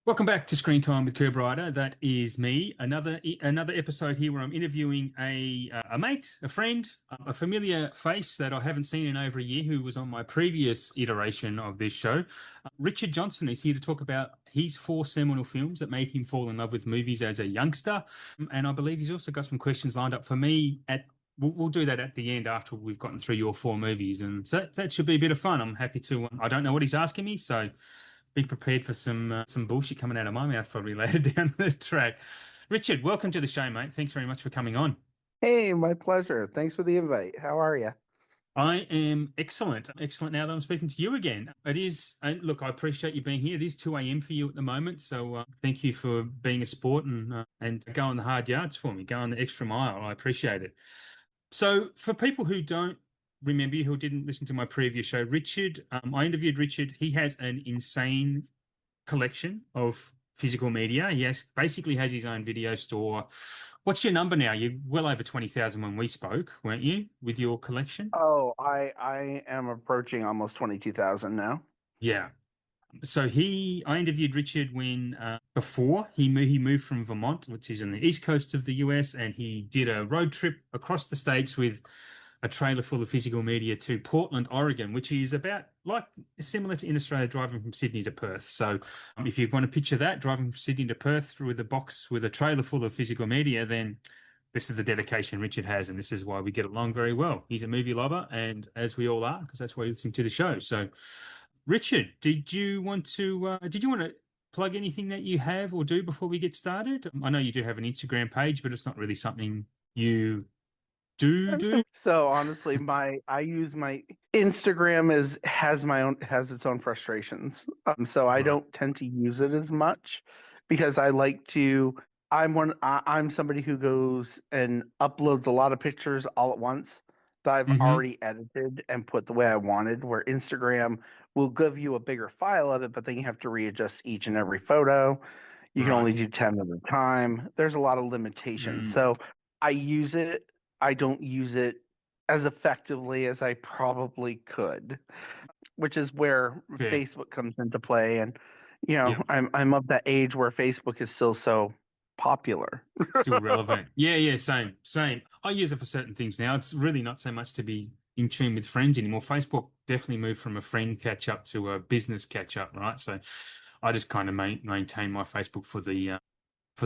Welcome back to Screen Time with KerbRider. That is me. Another episode here where I'm interviewing a mate, a friend, a familiar face that I haven't seen in over a year, who was on my previous iteration of this show. Richard Johnson is here to talk about his four seminal films that made him fall in love with movies as a youngster, and I believe he's also got some questions lined up for me. We'll do that at the end after we've gotten through your four movies, and so that should be a bit of fun. I'm happy to. I don't know what he's asking me, so be prepared for some bullshit coming out of my mouth probably later down the track. Richard, welcome to the show, mate. Thanks very much for coming on. Hey, my pleasure. Thanks for the invite. How are you? I am excellent. Excellent now that I'm speaking to you again. It is, and look, I appreciate you being here. It is 2 a.m. for you at the moment. So thank you for being a sport and going the hard yards for me, going the extra mile. I appreciate it. So for people who don't remember you, who didn't listen to my previous show, Richard, I interviewed Richard. He has an insane collection of physical media. He basically has his own video store. What's your number now? You're well over 20,000 when we spoke, weren't you, with your collection? Oh, I am approaching almost 22,000 now. Yeah. So I interviewed Richard when before he moved from Vermont, which is on the east coast of the US, and he did a road trip across the states with a trailer full of physical media to Portland, Oregon, which is about like similar to in Australia driving from Sydney to Perth. So if you want to picture that, driving from Sydney to Perth with a box with a trailer full of physical media, then this is the dedication Richard has, and this is why we get along very well. He's a movie lover, and as we all are, because that's why you're listening to the show. So, Richard, did you want to plug anything that you have or do before we get started? I know you do have an Instagram page, but it's not really something you do. So honestly, my I use my Instagram has its own frustrations. So I Right. don't tend to use it as much because I like to. I'm somebody who goes and uploads a lot of pictures all at once that I've Hmm. already edited and put the way I wanted. Where Instagram will give you a bigger file of it, but then you have to readjust each and every photo. You can only Right. do 10 at a time. There's a lot of limitations. Mm. So I use it. I don't use it as effectively as I probably could, which is where Fair. Facebook comes into play. And Yeah. I'm of that age where Facebook is still so popular. Still relevant. Yeah, yeah, same, same. I use it for certain things now. It's really not so much to be in tune with friends anymore. Facebook definitely moved from a friend catch up to a business catch up, right? So I just kind of maintain my Facebook for the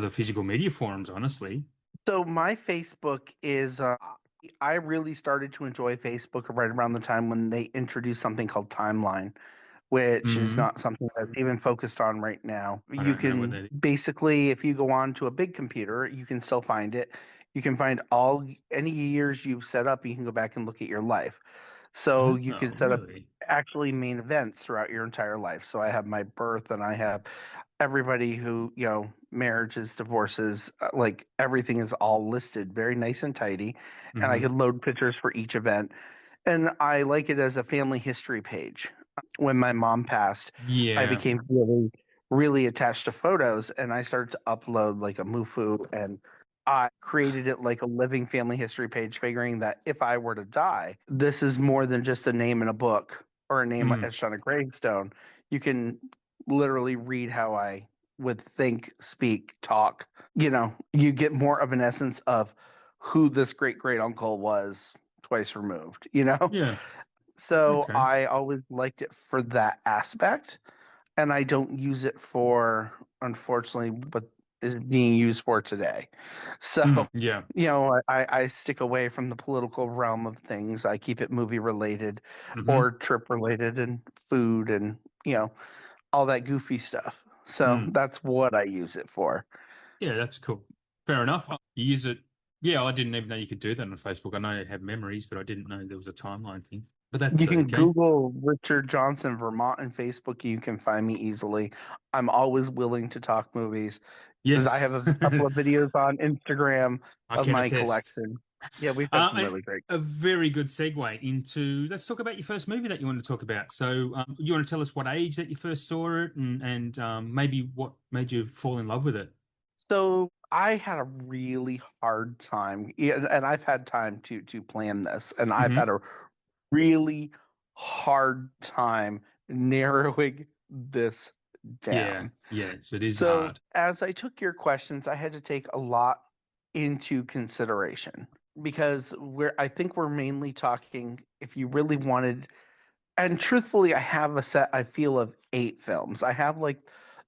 physical media forums, honestly. So my Facebook is I really started to enjoy Facebook right around the time when they introduced something called Timeline, which is Hmm. not something that's even focused on right now. I You don't know what can that is. basically, if you go on to a big computer, you can still find it. You can find all any years you've set up, you can go back and look at your life. So you Oh, can set up really? actually main events throughout your entire life. So I have my birth and I have everybody who, marriages, divorces, like everything is all listed very nice and tidy. And I Hmm. could load pictures for each event. And I like it as a family history page. When my mom passed, I Yeah. became really, really attached to photos and I started to upload like a MUFU and I created it like a living family history page, figuring that if I were to die, this is more than just a name in a book or a name Mm. etched on a gravestone. You can literally read how I would think, speak, talk. You get more of an essence of who this great great uncle was twice removed, Yeah. So Okay. I always liked it for that aspect, and I don't use it for, unfortunately, what is being used for today. So, Mm. Yeah. I stick away from the political realm of things. I keep it movie related or Hmm. trip related and food and, all that goofy stuff. So Mm. that's what I use it for. Yeah, that's cool. Fair enough. You use it. Yeah, I didn't even know you could do that on Facebook. I know you have memories, but I didn't know there was a timeline thing. But that's You can okay. Google Richard Johnson, Vermont, and Facebook. You can find me easily. I'm always willing to talk movies. I Yes, have a couple of videos on Instagram I of can my attest. collection. Yeah, we've had some And really great. a very good segue into let's talk about your first movie that you want to talk about. So, you want to tell us what age that you first saw it, and maybe what made you fall in love with it? So I had a really hard time, yeah, and I've had time to plan this, and I've had Hmm. a really hard time narrowing this Yeah, down. yes, it is So hard. as I took your questions, I had to take a lot into consideration because I think we're mainly talking if you really wanted, and truthfully, I have a set, I feel, of 8 films. I have like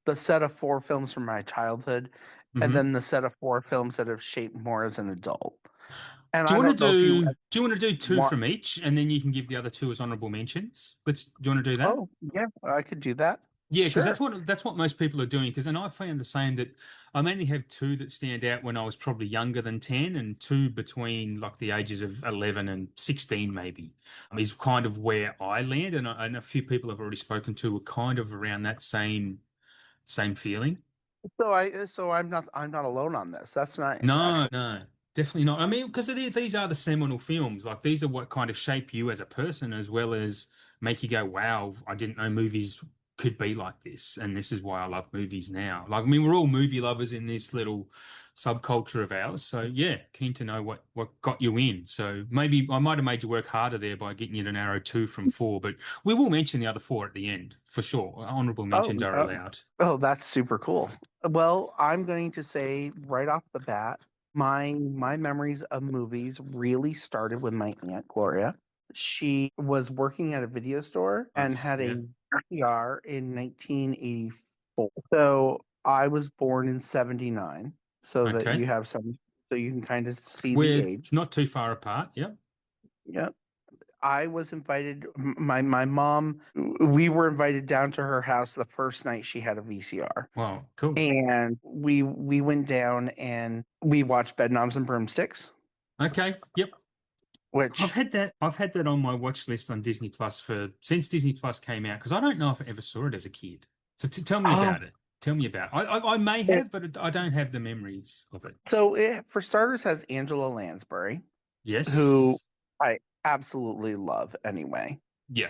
the set of 4 films from my childhood and Hmm. then the set of 4 films that have shaped more as an adult. And Do you I want to don't know if you do you want to do two want. from each, and then you can give the other two as honorable mentions? Do you want to do that? Oh, yeah, I could do that. Yeah, because Sure. that's what most people are doing. Because and I found the same that I mainly have two that stand out when I was probably younger than 10, and two between like the ages of 11 and 16, maybe, is kind of where I land. And a few people I've already spoken to were kind of around that same feeling. So I'm not alone on this. That's nice, No, actually. no, definitely not. I mean, because these are the seminal films. Like these are what kind of shape you as a person, as well as make you go, "Wow, I didn't know movies could be like this," and this is why I love movies now. Like, I mean, we're all movie lovers in this little subculture of ours. So yeah, keen to know what got you in. So maybe I might have made you work harder there by getting you to narrow two from four, but we will mention the other four at the end for sure. Honorable Oh, mentions are oh, allowed. oh, that's super cool. Well, I'm going to say right off the bat, my memories of movies really started with my Aunt Gloria. She was working at a video store and Nice. had a Yeah. VCR in 1984. So I was born in 79, so that Okay. you have some, so you can kind of see the We're age. not too far apart. Yep. Yeah. I was invited. My mom. We were invited down to her house the first night she had a VCR, Wow, cool. and we went down and we watched Bedknobs and Broomsticks, Okay, yep. which I've had that on my watch list on Disney Plus for since Disney Plus came out because I don't know if I ever saw it as a kid. So tell me oh, about it. Tell me about it. I may it, have, but I don't have the memories of it. so it for starters has Angela Lansbury, who Yes. I absolutely love anyway, Yeah.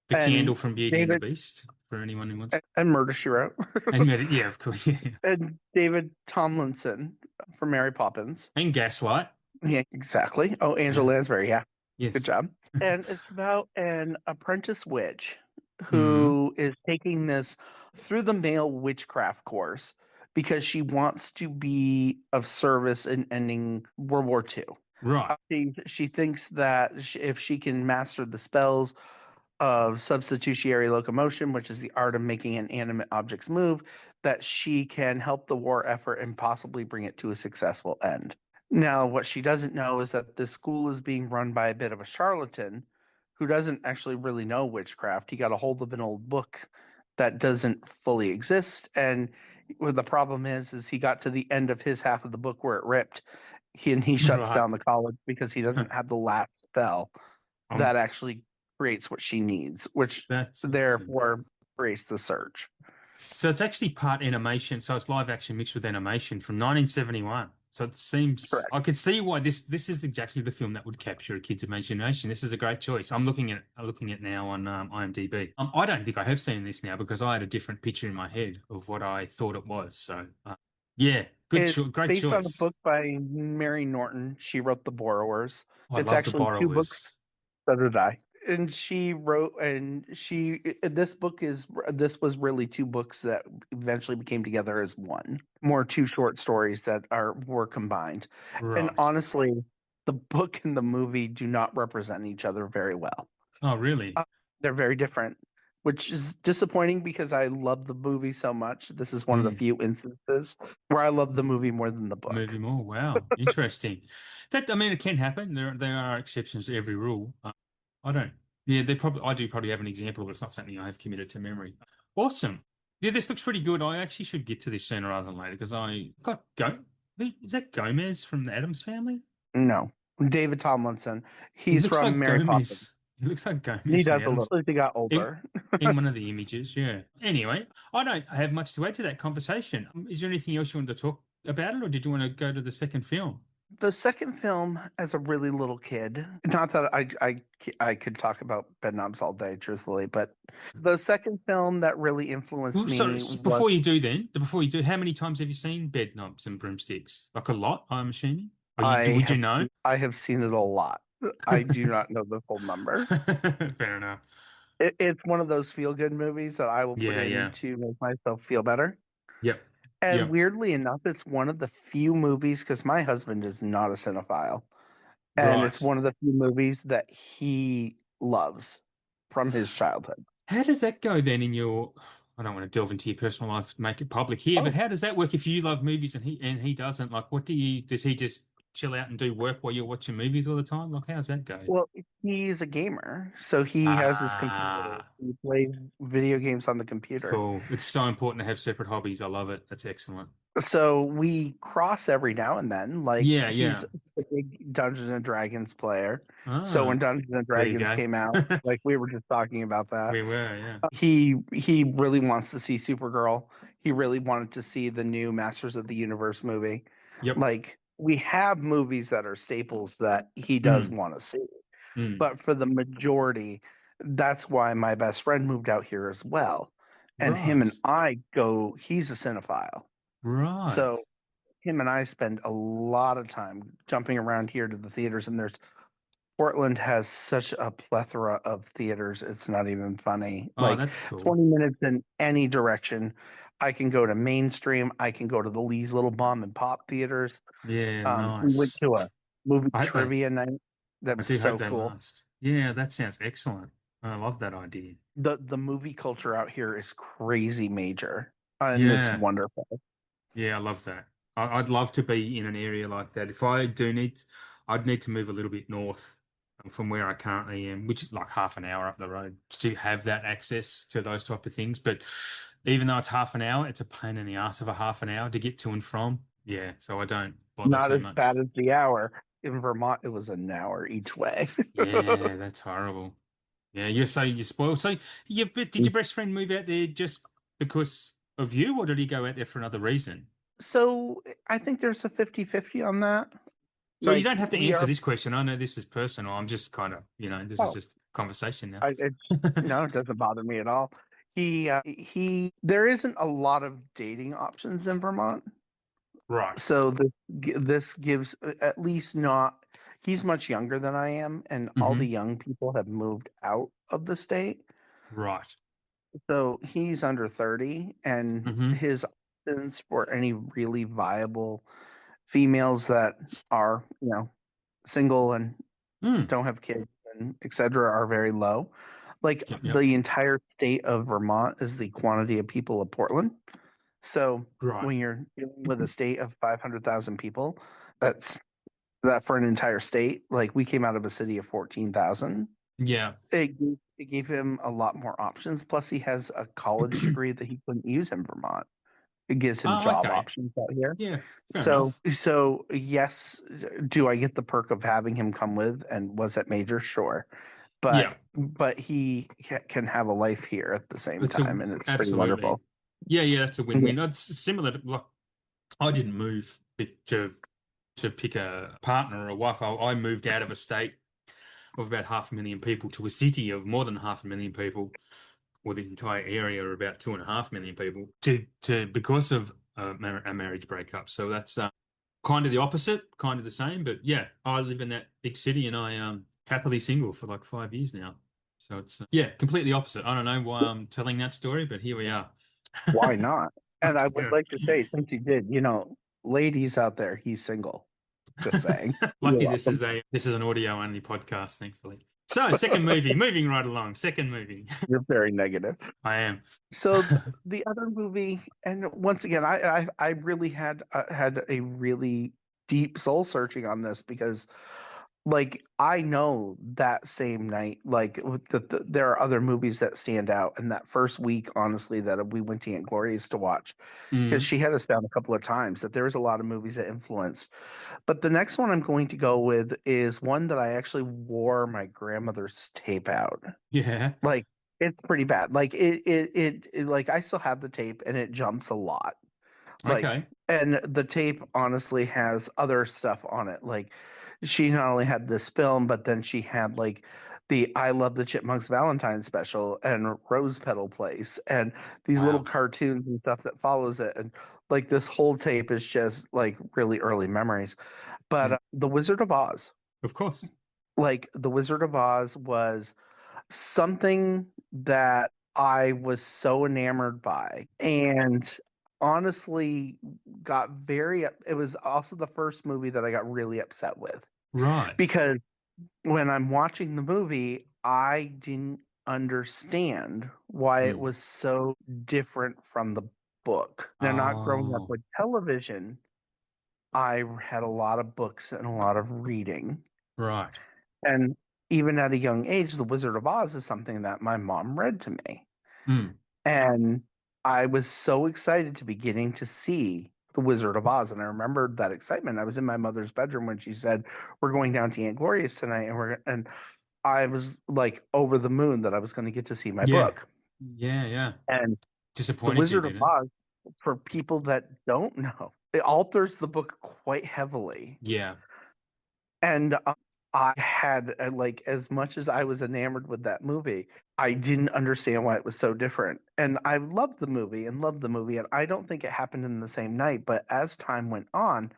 The candle and from Beauty and the David Beast for anyone who wants. and Murder She Wrote, Yeah, of course. Yeah. and David Tomlinson from Mary Poppins. And Gaslight. Yeah, exactly. Oh, Angela Yeah. Lansbury. Yeah. Good Yes. job. And it's about an apprentice witch Hmm. who is taking this through the mail witchcraft course because she wants to be of service in ending World War II. Right. She thinks that if she can master the spells of substitutionary locomotion, which is the art of making inanimate objects move, that she can help the war effort and possibly bring it to a successful end. Now, what she doesn't know is that this school is being run by a bit of a charlatan who doesn't actually really know witchcraft. He got a hold of an old book that doesn't fully exist, and what the problem is he got to the end of his half of the book where it ripped. He shuts Right. down the college because he doesn't have the last spell Um, that actually creates what she needs, which that's awesome. therefore creates the surge. So it's actually part animation. So it's live action mixed with animation from 1971. So it seems Correct. I could see why this is exactly the film that would capture a kid's imagination. This is a great choice. I'm looking at now on IMDb. I don't think I have seen this now because I had a different picture in my head of what I thought it was. So yeah, It's great based on a choice. book by Mary Norton. She wrote The Borrowers. I It's love The actually 2 books. Borrowers. So did I. And she wrote, and she, this was really 2 books that eventually became together as one. More 2 short stories that were combined. And Right. honestly, the book and the movie do not represent each other very well. Oh, really? Uh, they're very different, which is disappointing because I love the movie so much. This is one of the Hmm. few instances where I love the movie more than the book. Movie more. Wow, interesting. That I mean, it can happen. There are exceptions to every rule. I don't. Yeah, I do probably have an example, but it's not something I have committed to memory. Awesome. Yeah, this looks pretty good. I actually should get to this sooner rather than later because I got go. Is that Gomez from the Addams Family? No, David Tomlinson. He He's looks from like Mary Poppins. Gomez. He looks like He Gomez from does the a little. Addams. As he got In, older. in one of the images, yeah. Anyway, I don't have much to add to that conversation. Is there anything else you wanted to talk about it, or did you want to go to the second film? The second film, as a really little kid, not that I could talk about Bedknobs all day, truthfully, but the second film that really influenced Well, sorry, me was before you do then, before you do, how many times have you seen Bed Knobs and Broomsticks? Like a lot, I'm assuming. Or would you know? I have seen it a lot. I do not know the full number. Fair enough. It's one of those feel good movies that I will put Yeah, in yeah. to make myself feel better. Yep. And Yep. weirdly enough, it's one of the few movies because my husband is not a cinephile, and it's Right. one of the few movies that he loves from his childhood. How does that go then in your, I don't want to delve into your personal life, make it public here, but Oh, how does that work if you love movies and he doesn't? Like, what does he just chill out and do work while you're watching movies all the time? Like, how's that go? well, he's a gamer, so he has his computer. Ah, He plays video games on the computer. cool. It's so important to have separate hobbies. I love it. That's excellent. So we cross every now and then. Like Yeah, he's yeah. a big Dungeons and Dragons player. So Ah, when Dungeons and there you Dragons go. came out, like we were just talking about that, We were, yeah. he really wants to see Supergirl. He really wanted to see the new Masters of the Universe movie. Yep. Like we have movies that are staples that he does Mm, want to see. mm. But for the majority, that's why my best friend moved out here as well. And him and Right. I go, he's a cinephile. Right. So him and I spend a lot of time jumping around here to the theaters, and there's Portland has such a plethora of theaters. It's not even funny. Oh, Like that's cool. 20 minutes in any direction. I can go to mainstream. I can go to the Lee's Little Bomb and Pop theaters. Yeah, We went nice. to a movie I hope they trivia night. That I was do hope so they cool. last. Yeah, that sounds excellent. I love that idea. The movie culture out here is crazy major, and it's Yeah, wonderful. yeah, I love that. I'd love to be in an area like that. If I do need, I'd need to move a little bit north from where I currently am, which is like half an hour up the road, to have that access to those type of things. But even though it's half an hour, it's a pain in the ass of a half an hour to get to and from. Yeah, so I don't bother Not too as much. bad as the hour. In Vermont, it was an hour each way. Yeah, that's horrible. Yeah, you're spoiled. So, but did your best friend move out there just because of you, or did he go out there for another reason? So I think there's a 50-50 on that. So you Like don't have to we answer are, this question. I know this is personal. I'm just kind of, this is oh, just conversation now. it's no, it doesn't bother me at all. There isn't a lot of dating options in Vermont. Right, So this gives at least not, he's much younger than I am, and all the hmm young people have moved out of the state. right, So he's under 30, and hmm his options for any really viable females that are, single and mm. don't have kids and et cetera are very low. Like Yep, yep, the entire state of Vermont is the quantity of people of Portland. So right. when you're dealing with a state of 500,000 people, that's that for an entire state. Like we came out of a city of 14,000. Yeah. It gave him a lot more options. Plus, he has a college degree that he couldn't use in Vermont. It gives him Oh, job okay. options out here. Yeah, fair So, enough. so yes, do I get the perk of having him come with? And was it major? Sure, Yeah, but he can have a life here at the same it's a time, and it's pretty absolutely. wonderful. Yeah, yeah, that's a Yeah. win-win. It's similar to like I didn't move to pick a partner or a wife. I moved out of a state of about 500,000 people to a city of more than 500,000 people, or the entire area of about 2.5 million people, to because of a marriage breakup. So that's kind of the opposite, kind of the same. But yeah, I live in that big city and I am happily single for like 5 years now. So it's yeah, completely opposite. I don't know why I'm telling that story, but here we are. Why not? And I would Yeah. like to say, since you did, ladies out there, he's single. Just saying. You're Lucky welcome. this is an audio only podcast, thankfully. So, second movie, moving right along. Second movie. You're very negative. I am. So the other movie, and once again, I really had a really deep soul searching on this because, like, I know that same night, like, there are other movies that stand out, and that first week, honestly, that we went to Aunt Gloria's to watch because Mm. she had us down a couple of times. That there was a lot of movies that influenced. But the next one I'm going to go with is one that I actually wore my grandmother's tape out. Yeah. Like it's pretty bad. Like like I still have the tape and it jumps a lot. Like Okay. and the tape honestly has other stuff on it. Like she not only had this film, but then she had like the I Love the Chipmunks Valentine special and Rose Petal Place and these little Wow. cartoons and stuff that follows it. And like this whole tape is just like really early memories. But Mm. The Wizard of Oz, Of course. like The Wizard of Oz was something. that I was so enamored by, and honestly got it was also the first movie that I got really upset with, Right. because when I'm watching the movie, I didn't understand why it Mm. was so different from the book. Now, not growing up Oh, with television, I had a lot of books and a lot of reading. right. And even at a young age, The Wizard of Oz is something that my mom read to me. Mm. And I was so excited to be getting to see The Wizard of Oz. And I remembered that excitement. I was in my mother's bedroom when she said, "We're going down to Aunt Gloria's tonight." And I was like over the moon that I was going to get to see my Yeah. book. Yeah, yeah. And The Disappointed you Wizard of didn't. Oz, for people that don't know, it alters the book quite heavily. Yeah. And I had, like, as much as I was enamored with that movie, I didn't understand why it was so different. And I loved the movie and loved the movie. And I don't think it happened in the same night. But as time went on,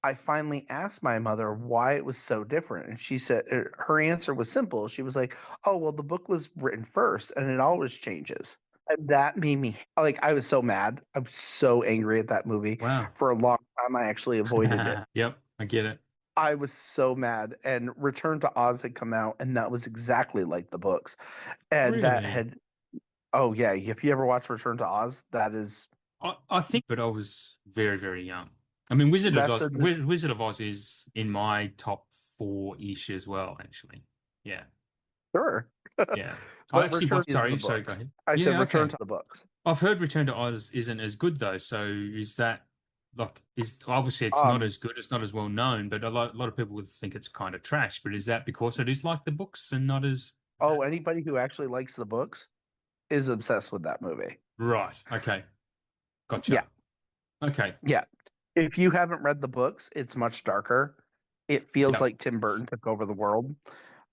I finally asked my mother why it was so different. And she said her answer was simple. She was like, "Oh, well, the book was written first and it always changes." And that made me like, I was so mad. I was so angry at that movie. Wow. For a long time, I actually avoided it. Yep, I get it. I was so mad. And Return to Oz had come out, and that was exactly like the books. And that Really? had, oh, yeah. If you ever watch Return to Oz, that is, I think, but I was very, very young. I mean, Wizard of that's Oz, a, Wizard of Oz is in my top four-ish as well, actually. Yeah, sure. yeah. I But actually Return watched, is the sorry, go books. ahead. I said Yeah, Return okay. to the books. I've heard Return to Oz isn't as good though. So is that like is obviously it's not Um, as good, it's not as well known, but a lot of people would think it's kind of trash. But is that because it is like the books and not as oh, that? anybody who actually likes the books is obsessed with that movie. Right. Okay. Yeah, Gotcha. Okay. yeah. If you haven't read the books, it's much darker. It feels Yep. like Tim Burton took over the world.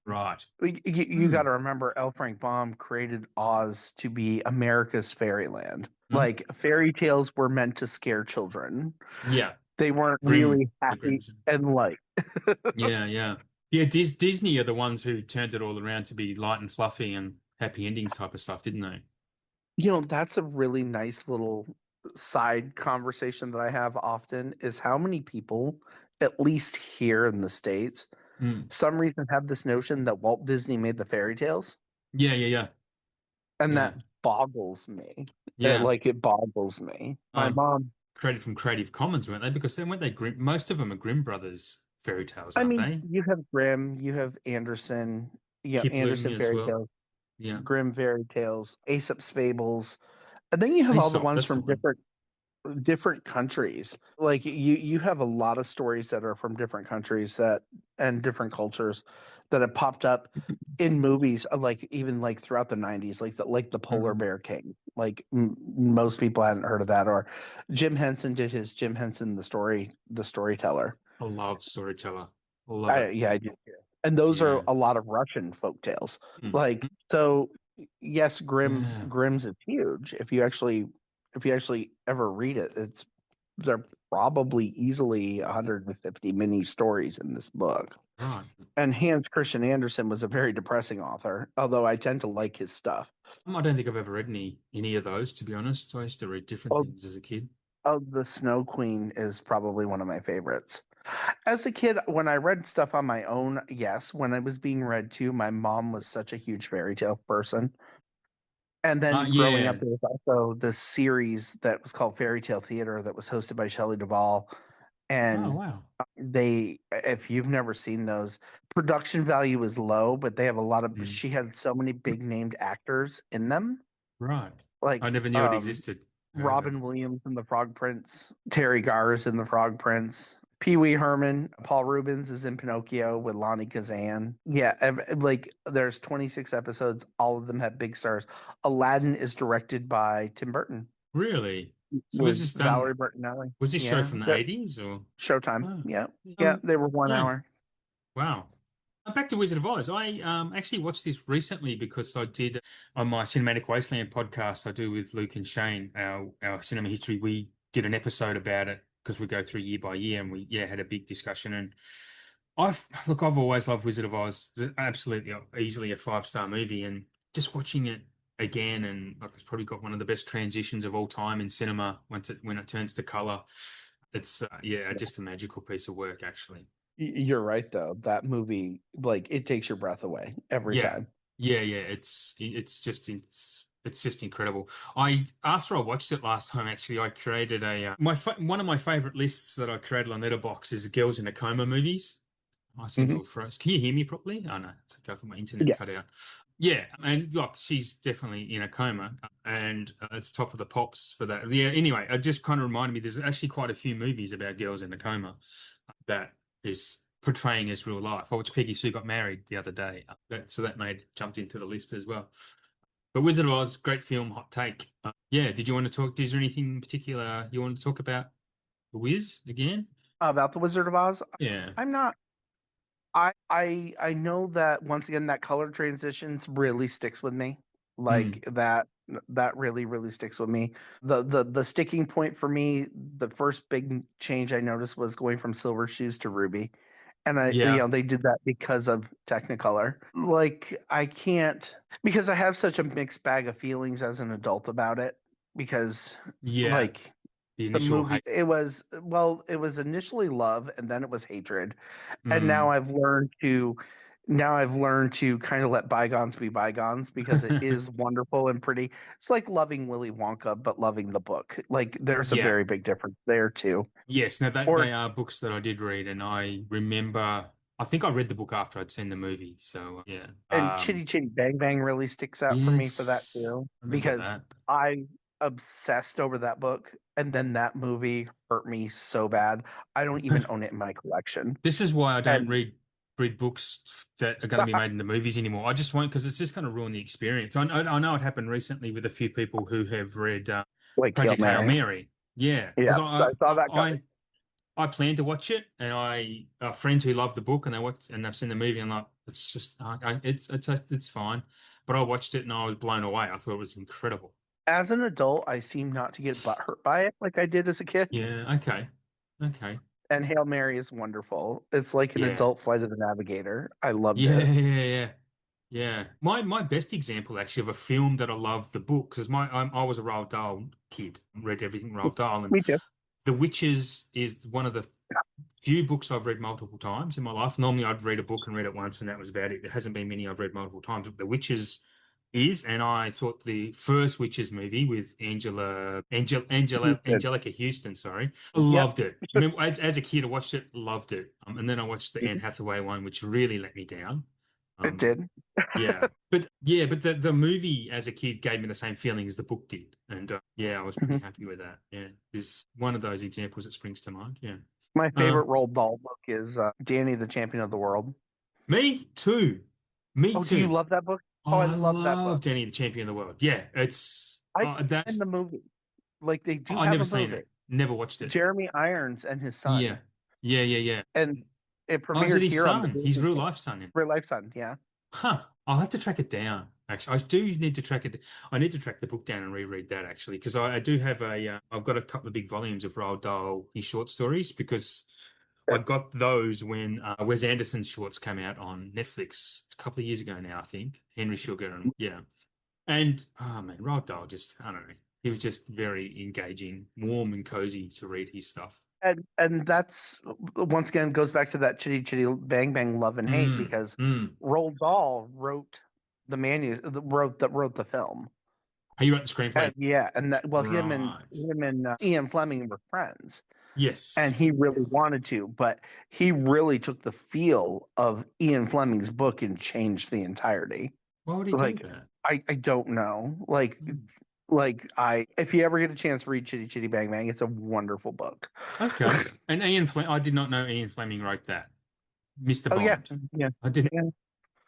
Right. You got Hmm. to remember, L. Frank Baum created Oz to be America's fairyland. Hmm. Like, fairy tales were meant to scare children. Yeah. They weren't Grim. really The happy Grims. and light. Yeah. Yeah. Yeah. Disney are the ones who turned it all around to be light and fluffy and happy endings type of stuff, didn't they? That's a really nice little side conversation that I have often, is how many people, at least here in the States, Mm. some reason have this notion that Walt Disney made the fairy tales, Yeah. Yeah. Yeah. and Yeah. that boggles me. Yeah. It boggles me. My Um, mom, created from Creative Commons, weren't they? Because then weren't they Grimm? Most of them are Grimm Brothers fairy tales, I aren't mean, they? you have Grimm, you have Anderson, Kipling Anderson as fairy well. tales, Yeah. Grimm fairy tales, Aesop's fables, and then you have all the Aesop, ones that's the from one. different countries. Like, you have a lot of stories that are from different countries, that and different cultures, that have popped up in movies, like even like throughout the 90s, like the Polar Mhm. Bear King. Like, most people hadn't heard of that. Or Jim Henson did his Jim Henson the storyteller. I love Storyteller. I love it. Yeah, I do too. And those are Yeah. a lot of Russian folk tales. Mm. Like, so yes, Yeah. Grimm's is huge. If you actually ever read it, it's there are probably easily 150 mini stories in this book. Right. And Hans Christian Andersen was a very depressing author, although I tend to like his stuff. I don't think I've ever read any of those, to be honest. I used to read different Oh, things as a kid. the Snow Queen is probably one of my favorites. As a kid, when I read stuff on my own, yes. When I was being read to, my mom was such a huge fairy tale person. And then growing up, Yeah. there was also this series that was called Fairy Tale Theater that was hosted by Shelley Duvall. Oh, And wow. if you've never seen those, production value is low, but they have a lot of, Mm. she had so many big named actors in them, Right. like I never knew it existed. Uh, Robin Williams in The Frog Prince, Terry Garr's in The Frog Prince, Pee Wee Herman, Paul Rubens is in Pinocchio with Lonnie Kazan. Yeah, like, there's 26 episodes. All of them have big stars. Aladdin is directed by Tim Burton really? So was with this Valerie done? Bertinelli. Was this show Yeah, from the 80s or? Showtime. Oh, Yeah, yeah, um, they were one yeah. hour. Wow. Back to Wizard of Oz. I actually watched this recently because I did on my Cinematic Wasteland podcast I do with Luke and Shane, our cinema history. We did an episode about it because we go through year by year and we had a big discussion. And I've always loved Wizard of Oz. It's absolutely easily a five-star movie. And just watching it again, and like it's probably got one of the best transitions of all time in cinema when it turns to color. It's yeah, just a magical piece of work, actually. You're right, though. That movie, like, it takes your breath away every Yeah, time. yeah. It's just incredible. I after I watched it last time, actually, I created a one of my favorite lists that I created on Letterboxd is girls in a coma movies. I seem to Hmm. have froze. Can you hear me properly? Oh no, it's okay. I thought my internet Yeah. cut out. Yeah, and look, she's definitely in a coma, and it's top of the pops for that. Yeah. Anyway, it just kind of reminded me. There's actually quite a few movies about girls in a coma that is portraying as real life. I watched Peggy Sue Got Married the other day. So that made jumped into the list as well. But Wizard of Oz, great film, hot take. Yeah, did you want to talk? Is there anything in particular you want to talk about The Wiz again? About the Wizard of Oz, Yeah. I'm not. I know that once again that color transitions really sticks with me. Mm. Like that really sticks with me. The sticking point for me, the first big change I noticed was going from Silver Shoes to Ruby. And Yeah. they did that because of Technicolor. Like I can't because I have such a mixed bag of feelings as an adult about it because Yeah. like The the initial movie hate. it was initially love and then it was hatred, and Mm. now I've learned to kind of let bygones be bygones because it is wonderful and pretty. It's like loving Willy Wonka but loving the book. Like there's a Yeah. very big difference there too. Yes. Now that Or they are books that I did read, and I remember. I think I read the book after I'd seen the movie. So yeah. and Chitty Chitty Bang Bang really sticks out for me for that Yes. too I remember because that. I obsessed over that book and then that movie hurt me so bad. I don't even own it in my collection. This is why I don't And read books that are going to be made in the movies anymore. I just won't because it's just going to ruin the experience. I know it happened recently with a few people who have read like Hail Project Hail Mary. Mary. Yeah, Yeah, because I saw that coming. I plan to watch it, and I friends who love the book and they've seen the movie and like it's just it's fine. But I watched it and I was blown away. I thought it was incredible. As an adult, I seem not to get butthurt by it like I did as a kid. Yeah. Okay. Okay. And Hail Mary is wonderful. It's like an Yeah. adult Flight of the Navigator. I loved Yeah. it. Yeah. Yeah, my best example actually of a film that I love the book because I was a Roald Dahl kid, read everything Roald Dahl, and Me too. The Witches is one of the few books I've read multiple times in my life. Normally, I'd read a book and read it once, and that was about it. There hasn't been many I've read multiple times. But The Witches is, and I thought the first Witches movie with Good. Angelica Houston, sorry, I Yep, loved it. I mean, as a kid, I watched it, loved it, and then I watched the Anne Hathaway one, which really let me down. it Um, did. but the movie as a kid gave me the same feeling as the book did, and yeah, I was pretty Mhm. happy with that. Yeah, is one of those examples that springs to mind. Yeah, My uh, favorite Roald Dahl book is Danny the Champion of the World. me too, me Oh, do you too. love that book? Oh, Oh, I I love that love book. Danny the Champion of the World. Yeah, it's I in that's the movie. Like they do I have never a seen movie. it, never watched it. Jeremy Irons and his son. Yeah, yeah. And it Oh, is it premiered his here on the son? His Disney real Channel. life son? Real life son, yeah. Huh. I'll have to track it down. Actually, I do need to track it. I need to track the book down and reread that actually, because I do have I've got a couple of big volumes of Roald Dahl, his short stories, because I got those when Wes Anderson's shorts came out on Netflix. It's a couple of years ago now, I think. Henry Sugar and yeah. And oh man, Roald Dahl just, I don't know. He was just very engaging, warm and cozy to read his stuff. And that's once again goes back to that Chitty Chitty Bang Bang love and hate Mm, because mm. Roald Dahl wrote wrote the film. He wrote the screenplay. And yeah, and that well Right. him and Ian Fleming were friends, and Yes. he really wanted to, but he really took the feel of Ian Fleming's book and changed the entirety. Why would he do Like that? I don't know. Mm. I if you ever get a chance to read Chitty Chitty Bang Bang, it's a wonderful book. Okay. And Ian Fleming, I did not know Ian Fleming wrote that. Mr. Oh yeah, Bond. yeah, I didn't. yeah.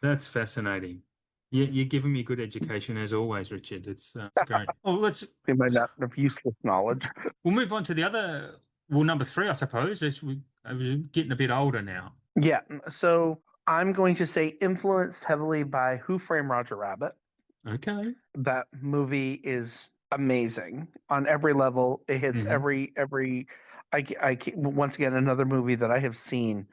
That's fascinating. You're giving me good education as always, Richard. It's great. Oh, We might not have useless knowledge. we'll move on to the other. Well, number three, I suppose. I was getting a bit older now. Yeah. So I'm going to say influenced heavily by Who Framed Roger Rabbit. Okay. That movie is amazing on every level. It hits Hmm. every. Once again another movie that I have seen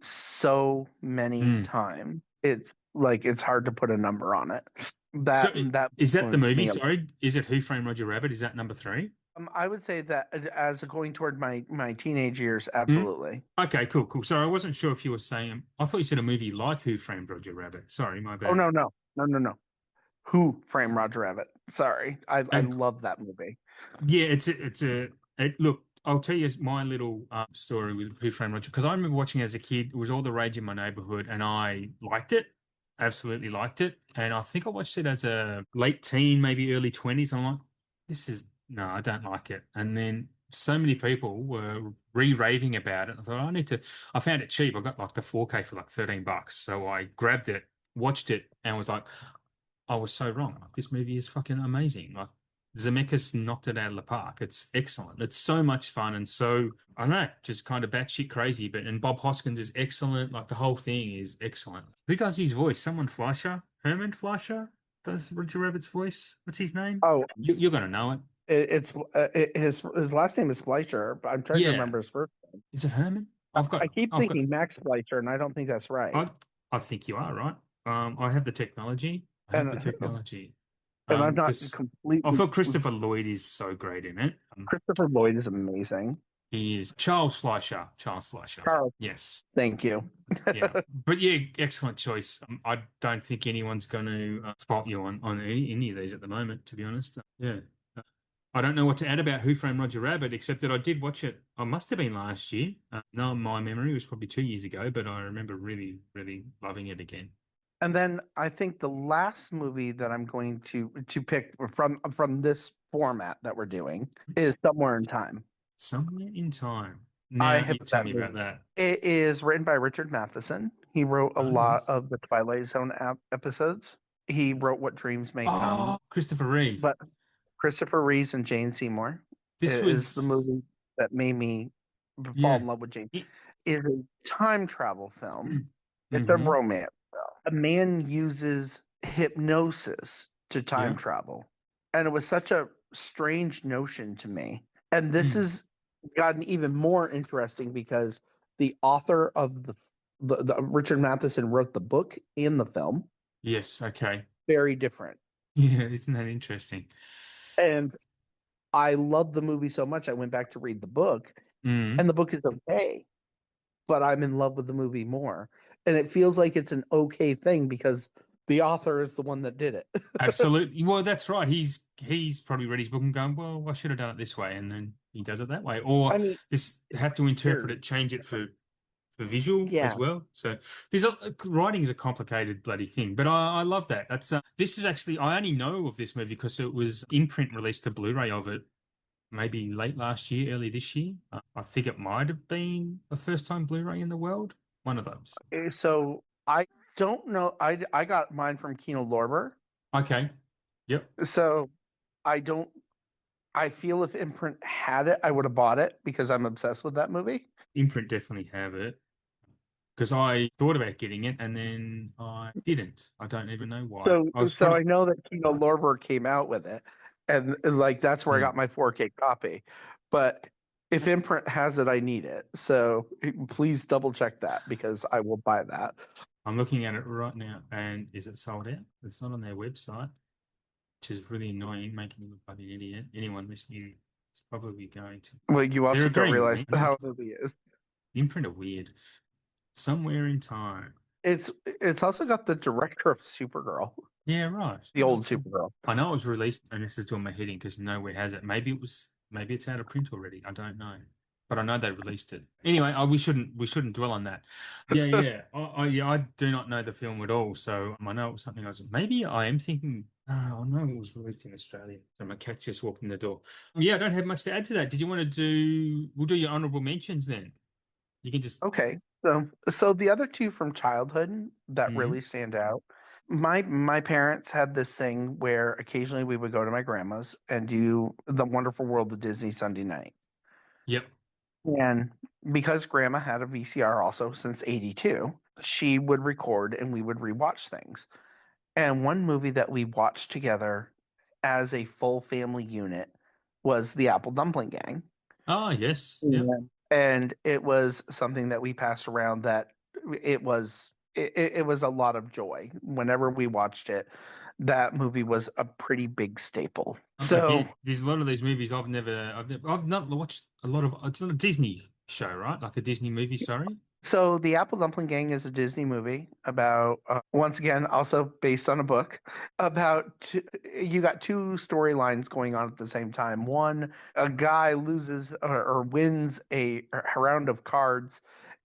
so many Mm. times. It's like it's hard to put a number on it. So That is that the influenced movie? me. Sorry, is it Who Framed Roger Rabbit? Is that number 3? I would say that as going toward my teenage years, Hmm? absolutely. Okay, cool, cool. Sorry, I wasn't sure if you were saying. I thought you said a movie like Who Framed Roger Rabbit. Sorry, my Oh bad. no, no, no, no, no. Who Framed Roger Rabbit? Sorry, I And love that movie. yeah, look. I'll tell you my little story with Who Framed Roger because I remember watching as a kid. It was all the rage in my neighborhood, and I liked it. Absolutely liked it. And I think I watched it as a late teen, maybe early 20s. I'm like, this is no, I don't like it. And then so many people were re-raving about it. I thought I need to. I found it cheap. I got like the 4K for like $13, so I grabbed it, watched it, and was like, I was so wrong. Like, this movie is fucking amazing. Like Zemeckis knocked it out of the park. It's excellent. It's so much fun and so I don't know, just kind of batshit crazy. But and Bob Hoskins is excellent. Like the whole thing is excellent. Who does his voice? Someone Fleischer? Herman Fleischer does Roger Rabbit's voice. What's his name? Oh, You're gonna know it. his last name is Fleischer, but I'm trying to Yeah. remember his first. Is it Herman? I keep thinking Max Fleischer, and I don't think that's right. I think you are right. I have the technology. I have the And technology. I'm not Because I completely. thought Christopher Lloyd is so great in it. Christopher Lloyd is amazing. He is Charles Fleischer. Charles Fleischer. Charles, Yes. thank you. Yeah. But yeah, excellent choice. I don't think anyone's going to spot you on any of these at the moment, to be honest. Yeah. I don't know what to add about Who Framed Roger Rabbit, except that I did watch it. I must have been last year. No, my memory was probably 2 years ago, but I remember really, really loving it again. And then I think the last movie that I'm going to pick from this format that we're doing is Somewhere in Time. Somewhere in Time. I Now have you tell that me about movie. that. It is written by Richard Matheson. He wrote a Oh, lot yes. of the Twilight Zone episodes. He wrote What Dreams May Oh, Come. Christopher Reeve. But Christopher Reeves and Jane Seymour This is the was, movie that made me fall yeah. in love with Jane. Is a time travel film. It's a Mm-hmm. romance film. A man uses hypnosis to time Yeah. travel. And it was such a strange notion to me. And this Mm. has gotten even more interesting because the author of the Richard Matheson wrote the book and the film. Yes. Okay. Very different. Yeah. Isn't that interesting? And I love the movie so much I went back to read the book, Mm. and the book is okay, but I'm in love with the movie more. And it feels like it's an okay thing because the author is the one that did it. Absolutely. Well, that's right. He's probably read his book and gone, well, I should have done it this way, and then he does it that way, or I mean, this have to interpret weird. it, change it for visual Yeah. as well. So writing is a complicated bloody thing, but I love that. That's this is actually I only know of this movie because it was imprint released a Blu-ray of it maybe late last year, early this year. I think it might have been the first time Blu-ray in the world. One of those. So I don't know. I got mine from Kino Lorber. Okay. Yep. So I don't. I feel if Imprint had it, I would have bought it because I'm obsessed with that movie. Imprint definitely have it because I thought about getting it and then I didn't. I don't even know why. So I was so I probably know that Kino Lorber came out with it, and like that's where I got my 4K copy. But if Imprint has it, I need it. So please double check that because I will buy that. I'm looking at it right now, and is it sold out? It's not on their website, which is really annoying, making me look like an idiot. Anyone listening is probably going to. Well, you They're also don't agreeing with realize me. I know how a movie is. Imprint are weird. Somewhere in Time. It's also got the director of Supergirl, Yeah, right. the old Supergirl. I know it was released, and this is doing my heading because nowhere has it. Maybe it's out of print already. I don't know, but I know they released it. Anyway, we shouldn't dwell on that. Yeah, yeah. I do not know the film at all, so I know it was something else. Maybe I am thinking. Oh, no, it was released in Australia. So my cat just walked in the door. Yeah, I don't have much to add to that. Did you want to do? We'll do your honorable mentions then. You can just. Okay, so the other two from childhood that Mhm. really stand out. My parents had this thing where occasionally we would go to my grandma's and do The Wonderful World of Disney Sunday night. Yep. And because grandma had a VCR also since 82, she would record and we would rewatch things. And one movie that we watched together as a full family unit was The Apple Dumpling Gang. Oh, yes. Yep. And it was something that we passed around that it was a lot of joy whenever we watched it. that movie was a pretty big staple. Like So there's a lot of these movies I've not watched a lot of. It's not a Disney show, right? Like a Disney movie. Sorry. So the Apple Dumpling Gang is a Disney movie about, once again, also based on a book about you got two storylines going on at the same time. One, a guy loses or wins a round of cards,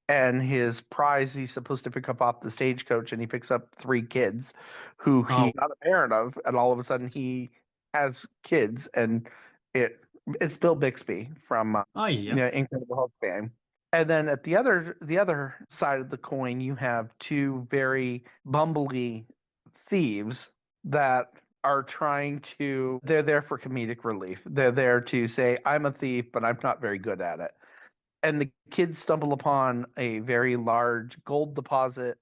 and his prize he's supposed to pick up off the stagecoach, and he picks up three kids who he's Oh, not a parent of, and all of a sudden he has kids, and it it's Bill Bixby from oh yeah. Incredible Hulk fame. And then at the other side of the coin, you have two very bumbly thieves that are trying to. They're there for comedic relief. They're there to say, "I'm a thief, but I'm not very good at it." And the kids stumble upon a very large gold deposit,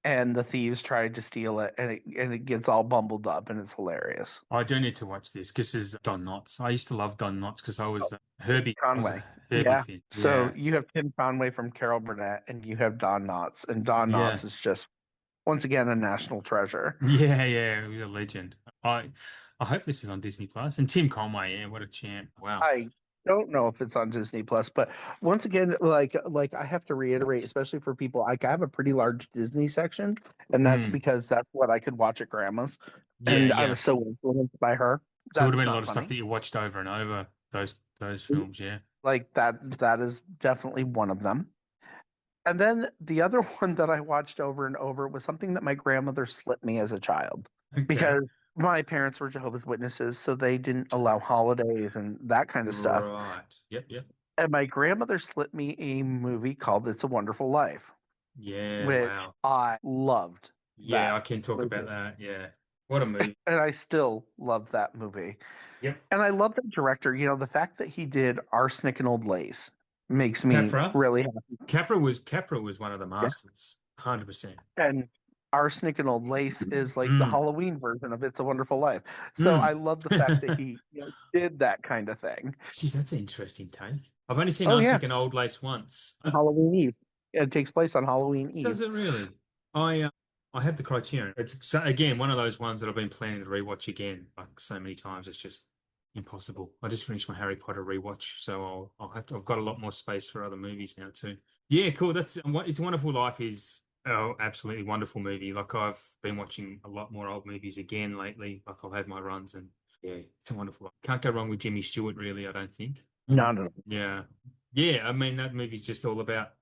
and the thieves try to steal it, and it gets all bumbled up, and it's hilarious. I do need to watch this. This is Don Knotts. I used to love Don Knotts because I Oh, was Herbie. I was a Conway. Herbie Yeah. fan. So Yeah, you have Tim Conway from Carol Burnett, and you have Don Knotts, and Don yeah, Knotts is just once again a national treasure. yeah, yeah. He was a legend. I hope this is on Disney Plus. And Tim Conway, yeah, what a champ! Wow. I don't know if it's on Disney Plus, but once again, like I have to reiterate, especially for people, like I have a pretty large Disney section, and that's Mm, because that's what I could watch at grandma's, yeah, and I was yeah. so influenced by her. So it would have That's been a lot not of stuff funny. that you watched over and over. Those films, yeah. Like that is definitely one of them. And then the other one that I watched over and over was something that my grandmother slipped me as a child Okay. because my parents were Jehovah's Witnesses, so they didn't allow holidays and that kind of stuff. Right. Yep, yep. And my grandmother slipped me a movie called It's a Wonderful Life, Yeah, which wow. I loved Yeah, that I can talk about movie. that. Yeah. What a movie. And I still love that movie. Yep. And I love the director. The fact that he did Arsenic and Old Lace makes me Capra. really happy. Capra was one of the Yeah. masters. 100%. And Arsenic and Old Lace is like the Mm. Halloween version of It's a Wonderful Life. So I Mm. love the fact that he did that kind of thing. Geez, that's an interesting take. I've only seen Oh, yeah. Arsenic and Old Lace once. On Halloween Eve. It takes place on Halloween Does Eve. it really? I have the Criterion. It's again one of those ones that I've been planning to rewatch again like so many times. It's just impossible. I just finished my Harry Potter rewatch, so I'll have to. I've got a lot more space for other movies now too. Yeah, cool. That's what It's a Wonderful Life is. Oh, absolutely wonderful movie. Like I've been watching a lot more old movies again lately. Like I'll have my runs and yeah, it's a wonderful life. Can't go wrong with Jimmy Stewart, really, I don't think. No, no, no. Yeah. Yeah, I mean that movie's just all about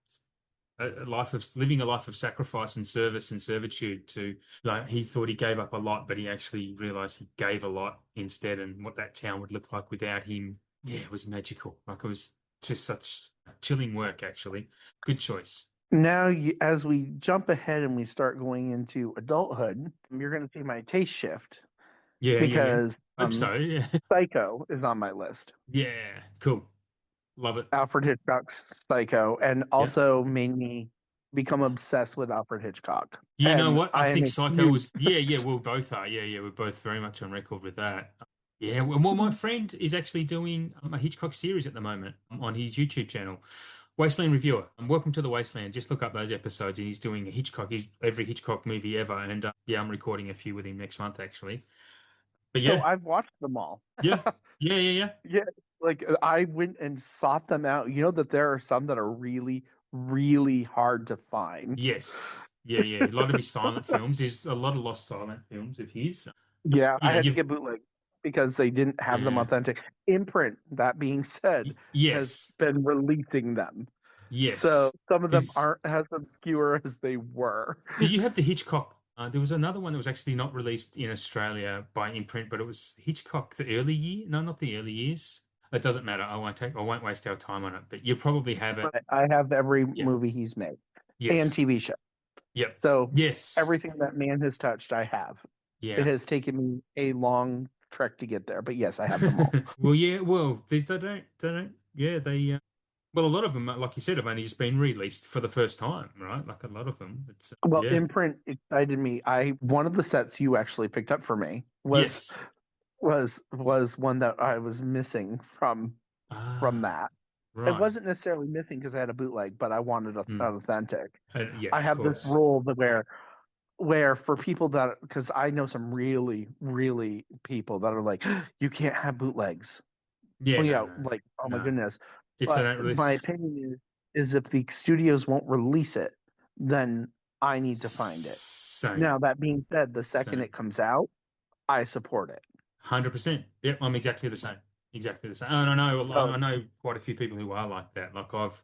a life of living a life of sacrifice and service and servitude to like he thought he gave up a lot, but he actually realized he gave a lot instead and what that town would look like without him. Yeah, it was magical. Like it was just such chilling work, actually. Good choice. Now, as we jump ahead and we start going into adulthood, you're going to see my taste shift Yeah, yeah, yeah. because Hope so. Yeah. Psycho is on my list. Yeah. Cool. Love it. Alfred Hitchcock's Psycho, and Yeah. also made me become obsessed with Alfred Hitchcock. You know And what? I I am think a Psycho huge was, yeah, yeah, we both are. Yeah, yeah, we're both very much on record with that. Yeah, well, my friend is actually doing a Hitchcock series at the moment on his YouTube channel, Wasteland Reviewer. And welcome to the Wasteland. Just look up those episodes, and he's doing a Hitchcock, every Hitchcock movie ever. And yeah, I'm recording a few with him next month, actually. But So yeah, I've watched them all. yeah, yeah, yeah, yeah. Yeah, like I went and sought them out. You know that there are some that are really, really hard to find. Yes, yeah, yeah. A lot of his silent films. There's a lot of lost silent films of his. Yeah, You I know, had to you've, get bootleg because they didn't have them yeah, authentic. Imprint, that being said, has yes, been releasing them. So yes. some of them There's aren't as obscure as they were. Do you have the Hitchcock? There was another one that was actually not released in Australia by imprint, but it was Hitchcock the early year. No, not the early years. It doesn't matter. I won't waste our time on it. But you probably have it. But I have every Yeah. movie he's made and Yes. TV show. Yep. So Yes. everything that man has touched, I have. It Yeah. has taken me a long trek to get there, but yes, I have them all. Well, yeah. Well, they don't. They don't. Yeah. Well, a lot of them, like you said, have only just been released for the first time, right? Like a lot of them. It's Well, yeah. Imprint excited me. I One of the sets you actually picked up for me Yes. was one that I was missing from Ah. that. It Right. wasn't necessarily missing because I had a bootleg, but I wanted an Mm. authentic. Yeah. I Of have this course. rule that where where for people that, because I know some really, really people that are like, you can't have bootlegs. Yeah, Well, no, yeah, no, like, oh my no. goodness. If they But don't my release, opinion is if the studios won't release it, then I need to find it. same, Now, that being said, the second same. it comes out, I support it. 100%. Yep, I'm exactly the same. Exactly the same. And I So know quite a few people who are like that. Like I've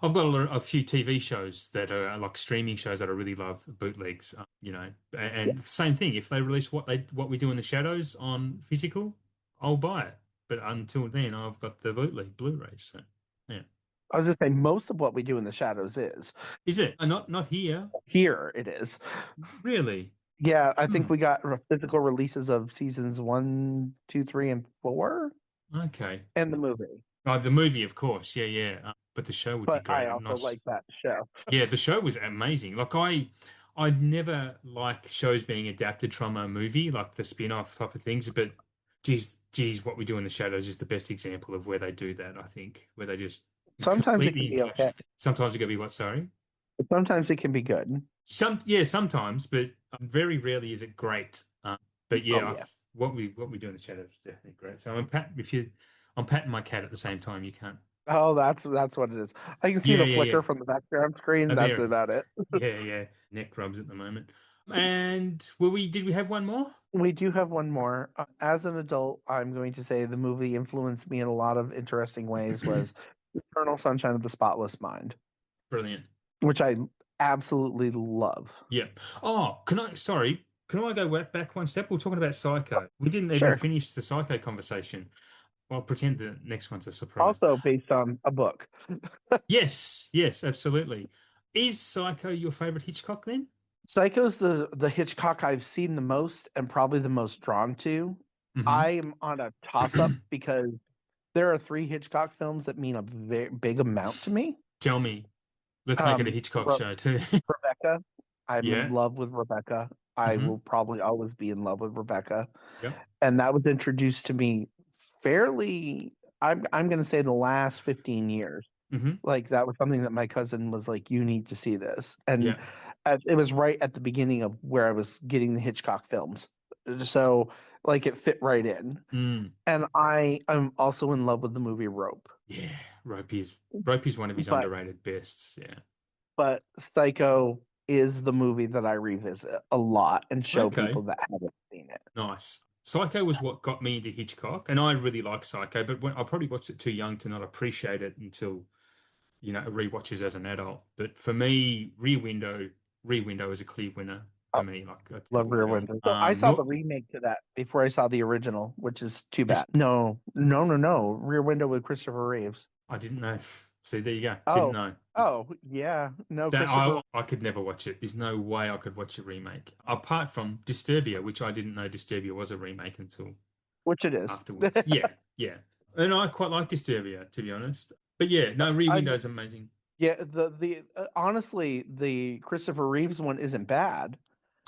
got a few TV shows that are like streaming shows that I really love bootlegs. You know, and same thing. If they release what we do in the shadows on physical, I'll buy it. But until then, I've got the bootleg Blu-rays. So yeah, I was just saying, most of what we do in the shadows is is it? Not here, here. It is. really? Yeah, I think Hmm. we got physical releases of seasons 1, 2, 3, and 4, Okay. and the movie. Oh, the movie, of course. Yeah, yeah. But the show would be But I great. also Nice. like that show. Yeah, the show was amazing. Like I'd never like shows being adapted from a movie, like the spin-off type of things, but geez, what we do in the shadows is the best example of where they do that, I think, where they just Sometimes it can completely be okay. encapsulate. Sometimes it can be what, sorry? But sometimes it can be good. Yeah, sometimes, but very rarely is it great. But Oh yeah, yeah. what we do in the shadows is definitely great. So I'm patting my cat at the same time, you can't. Oh, that's what it is. I can see Yeah, the yeah, yeah. flicker from the background screen. A That's very about it. Yeah, yeah. Neck rubs at the moment. And did we have one more? We do have one more. As an adult, I'm going to say the movie influenced me in a lot of interesting ways. Was Eternal Sunshine of the Spotless Mind, Brilliant. which I absolutely love. Yeah. Oh, can I go back one step? We're talking about Psycho. We didn't even Sure. finish the Psycho conversation. Well, pretend the next one's a surprise. Also based on a book. Yes, yes, absolutely. Is Psycho your favorite Hitchcock then? Psycho's the Hitchcock I've seen the most and probably the most drawn to. Hmm. I'm on a toss up because there are three Hitchcock films that mean a very big amount to me. Tell me. Let's make it a Hitchcock show too. Rebecca. I'm in Yeah. love with Rebecca. I will Hmm. probably always be in love with Rebecca. Yep. And that was introduced to me fairly, I'm going to say the last 15 years. Hmm. Like that was something that my cousin was like, you need to see this. And Yeah. it was right at the beginning of where I was getting the Hitchcock films. So like it fit right in. Mm. And I am also in love with the movie Rope. Yeah. Ropey's one of his But underrated bests. Yeah. Psycho is the movie that I revisit a lot and show people Okay. that haven't seen it. Nice. Psycho was what got me into Hitchcock, and I really like Psycho, but I probably watched it too young to not appreciate it until, rewatches as an adult. But for me, Rear Window is a clear winner for I me. Like that's a love good Rear film. Window. So I saw the remake to that before I saw the original, which is too bad. Just No, no, no, no. Rear Window with Christopher Reeves. I didn't know. See, there you go. Didn't Oh, know. oh, yeah. No, That Christopher. I could never watch it. There's no way I could watch a remake. Apart from Disturbia, which I didn't know Disturbia was a remake until Which it is. afterwards. Yeah, yeah. And I quite like Disturbia, to be honest. But yeah, no, Rear I Window is amazing. Yeah, the honestly, the Christopher Reeves one isn't bad,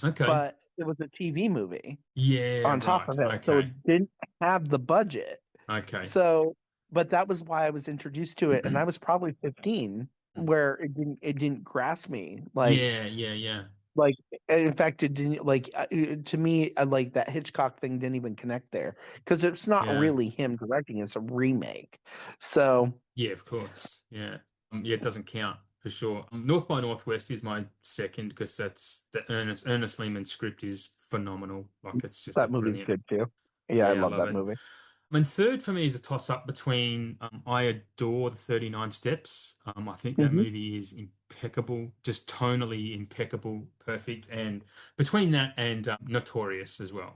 Okay. but it was a TV movie Yeah, on top right. of it, so Okay. it didn't have the budget. Okay. So, but that was why I was introduced to it, and I was probably 15, where it didn't grasp me. Yeah, yeah, yeah. Like in fact, it didn't like to me. Like that Hitchcock thing didn't even connect there because it's not Yeah. really him directing; it's a remake. So Yeah, of course. Yeah. Yeah, it doesn't count for sure. North by Northwest is my second because that's the Ernest Lehman script is phenomenal. Like it's just a that movie's brilliant. good too. Yeah, I Yeah, I love love that it. movie. I mean, third for me is a toss-up between I adore the 39 Steps. I think that Hmm. movie is impeccable, just tonally impeccable, perfect. And between that and Notorious as well.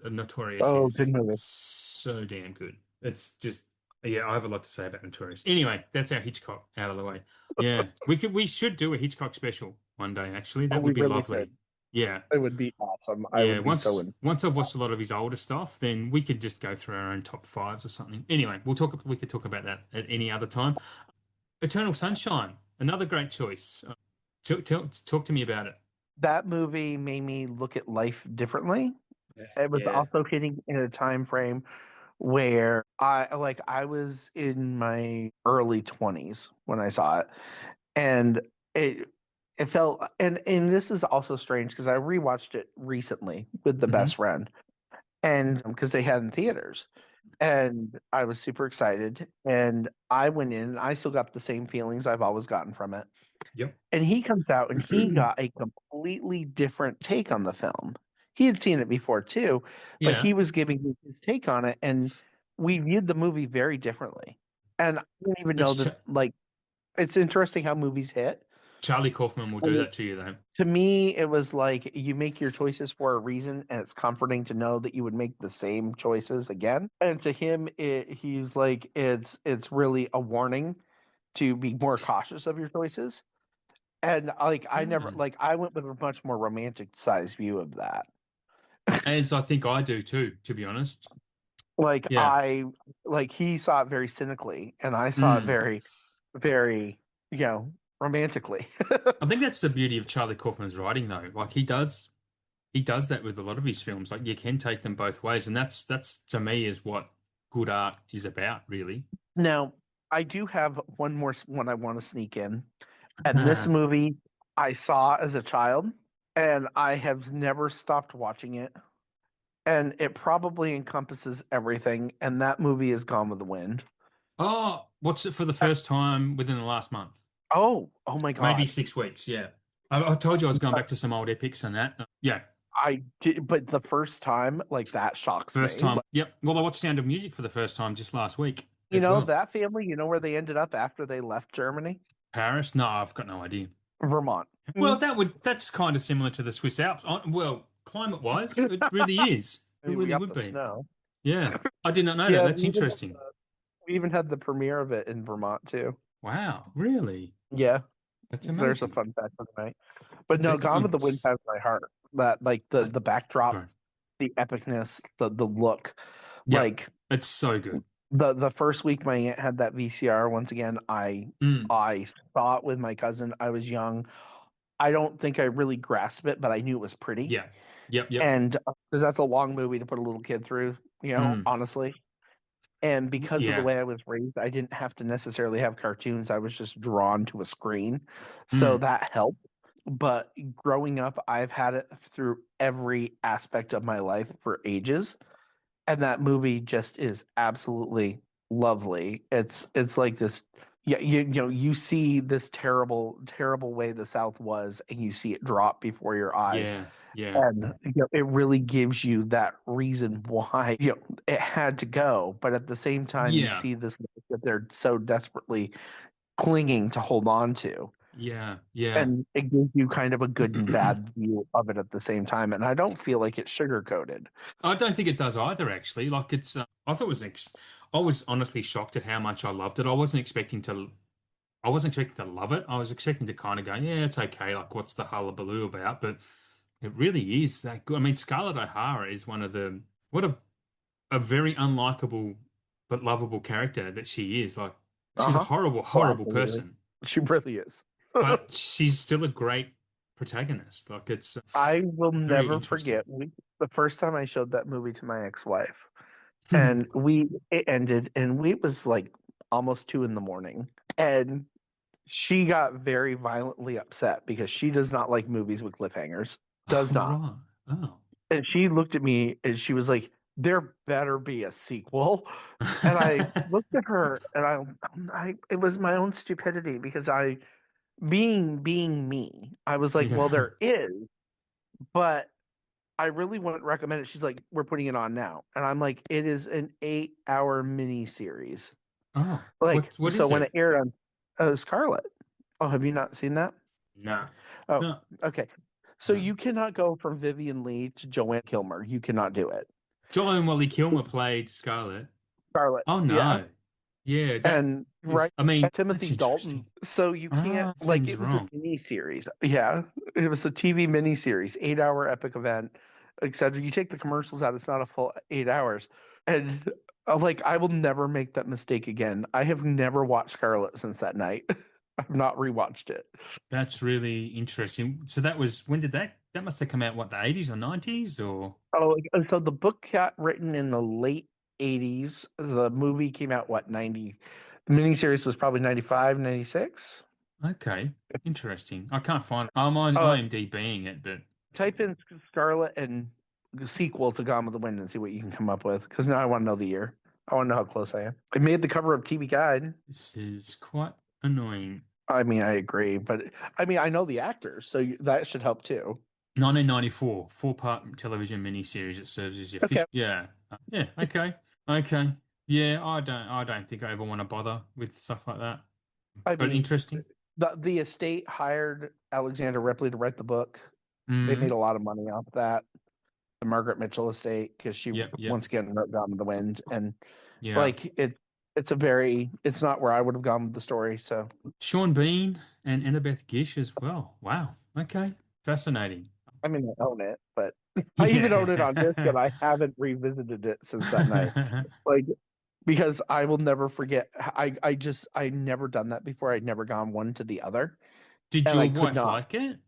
Notorious Oh, good is movie. so damn good. It's just, yeah, I have a lot to say about Notorious. Anyway, that's our Hitchcock out of the way. Yeah, we should do a Hitchcock special one day, actually. Oh, That we would be really lovely. should. Yeah. It would be awesome. I Yeah, would be so in. once I've watched a lot of his older stuff, then we could just go through our own top fives or something. Anyway, we could talk about that at any other time. Eternal Sunshine, another great choice. Talk to me about it. That movie made me look at life differently. Yeah. It was Yeah. also hitting in a time frame where I was in my early 20s when I saw it, and it it felt, and this is also strange because I rewatched it recently with the Hmm. best friend, and because they had it in theaters, and I was super excited, and I went in, and I still got the same feelings I've always gotten from it. Yep. And he comes out and he got a completely different take on the film. He had seen it before too, but Yeah. he was giving me his take on it, and we viewed the movie very differently. And I didn't even know It's that, like, it's interesting how movies hit. Charlie Kaufman will do And that to you, though. to me, it was like you make your choices for a reason, and it's comforting to know that you would make the same choices again. And to him, he's like, it's really a warning to be more cautious of your choices. And like I never Mm. like I went with a much more romanticized view of that. As I think I do too, to be honest. Like Yeah. he saw it very cynically and I saw it Mm. very, very, romantically. I think that's the beauty of Charlie Kaufman's writing, though. Like he does that with a lot of his films. Like you can take them both ways, and that's to me is what good art is about, really. Now, I do have one more one I want to sneak in. And this Ah. movie I saw as a child and I have never stopped watching it. And it probably encompasses everything. And that movie is Gone with the Wind. Oh, what's it for the Uh, first time within the last month? oh my Maybe God. 6 weeks. Yeah. I told you I was going back to some old epics and that. Yeah. I did, but the first time, like that shocks First me. time. Yep. Well, I watched Sound of Music for the first time just last week You as know, well. that family, you know where they ended up after they left Germany? Paris? No, I've got no idea. Vermont. Well, Mhm. that's kind of similar to the Swiss Alps. Well, climate-wise, it really is. I It mean, we really got would the be. snow. Yeah. I did not know that. Yeah, That's interesting. we even had the premiere of it in Vermont too. Wow. Really? Yeah, That's there's a amazing. fun fact for the night. But That's no, Gone with the Wind excellent. has my heart. That like the I, the backdrop, right. the epicness, the look. Yep. Like It's so good. the first week my aunt had that VCR. Once again, Mm. I saw it with my cousin. I was young. I don't think I really grasped it, but I knew it was pretty. Yeah. Yep. Yep. And because that's a long movie to put a little kid through, Mm. honestly. And because of the Yeah. way I was raised, I didn't have to necessarily have cartoons. I was just drawn to a screen. So Mm. that helped. But growing up, I've had it through every aspect of my life for ages. And that movie just is absolutely lovely. It's like this, yeah, you see this terrible, terrible way the South was, and you see it drop before your eyes. Yeah. Yeah. And it really gives you that reason why it had to go, but at the same time you Yeah. see this that they're so desperately clinging to hold on to, Yeah. Yeah. and it gives you kind of a good and bad view of it at the same time, and I don't feel like it's sugar coated. I don't think it does either, actually. Like it's, I thought it was, I was honestly shocked at how much I loved it. I wasn't expecting to love it. I was expecting to kind of go, yeah, it's okay. Like, what's the hullabaloo about? But it really is that good. I mean, Scarlett O'Hara is what a very unlikable but lovable character that she is. Like, she's a Uh-huh. horrible, Oh, horrible absolutely. person, She really is. but she's still a great protagonist. Like, it's I will very never interesting. forget the first time I showed that movie to my ex-wife, and we it ended, and we it was like almost 2 in the morning, and she got very violently upset because she does not like movies with cliffhangers. Does Oh, not. right. Oh. And she looked at me and she was like, "There better be a sequel." And I looked at her and I it was my own stupidity because being me, I was like, "Well, Yeah. there is, but I really wouldn't recommend it." She's like, "We're putting it on now," and I'm like, "It is an 8-hour mini series." Oh, Like, what so is when it it? aired on Scarlet. Oh, have you not seen that? No. Oh, No. okay. So No. you cannot go from Vivian Lee to Joanne Kilmer. You cannot do it. Joel and Wally Kilmer played Scarlett. Scarlet, Oh yeah. no. Yeah, that And is, right, I mean, Timothy that's Dalton. interesting. So you can't Ah, like seems it was a wrong. mini series. Yeah, it was a TV mini series, 8-hour epic event, etc. You take the commercials out, it's not a full 8 hours. And like I will never make that mistake again. I have never watched Scarlet since that night. I've not rewatched it. That's really interesting. So that was when did that must have come out what, the 80s or 90s or Oh, and so the book got written in the late 80s. The movie came out, what, 90? The miniseries was probably 95, 96. Okay. Interesting. I can't find it. I'm on Uh, IMDbing it, but type in Scarlet and sequel to Gone with the Wind and see what you can come up with. Because now I want to know the year. I want to know how close I am. It made the cover of TV Guide. this is quite annoying. I mean, I agree, but I mean, I know the actors, so that should help too. 1994, four-part television miniseries that serves as your Okay. fish. Yeah. Yeah. Okay. Okay. Yeah. I don't think I ever want to bother with stuff like that. I But mean, interesting. the estate hired Alexander Ripley to write the book. They made Mm. a lot of money off that. The Margaret Mitchell estate, because she Yep. Yep. once again wrote Gone with the Wind, and Yeah. like it's not where I would have gone with the story. So Sean Bean and Annabeth Gish as well. Wow. Okay. Fascinating. I mean, I own it, but I even own it on disc, and Yeah. I haven't revisited it since that night. Like because I will never forget. I never done that before. I'd never gone one to the other, Did and your I could wife not. like it?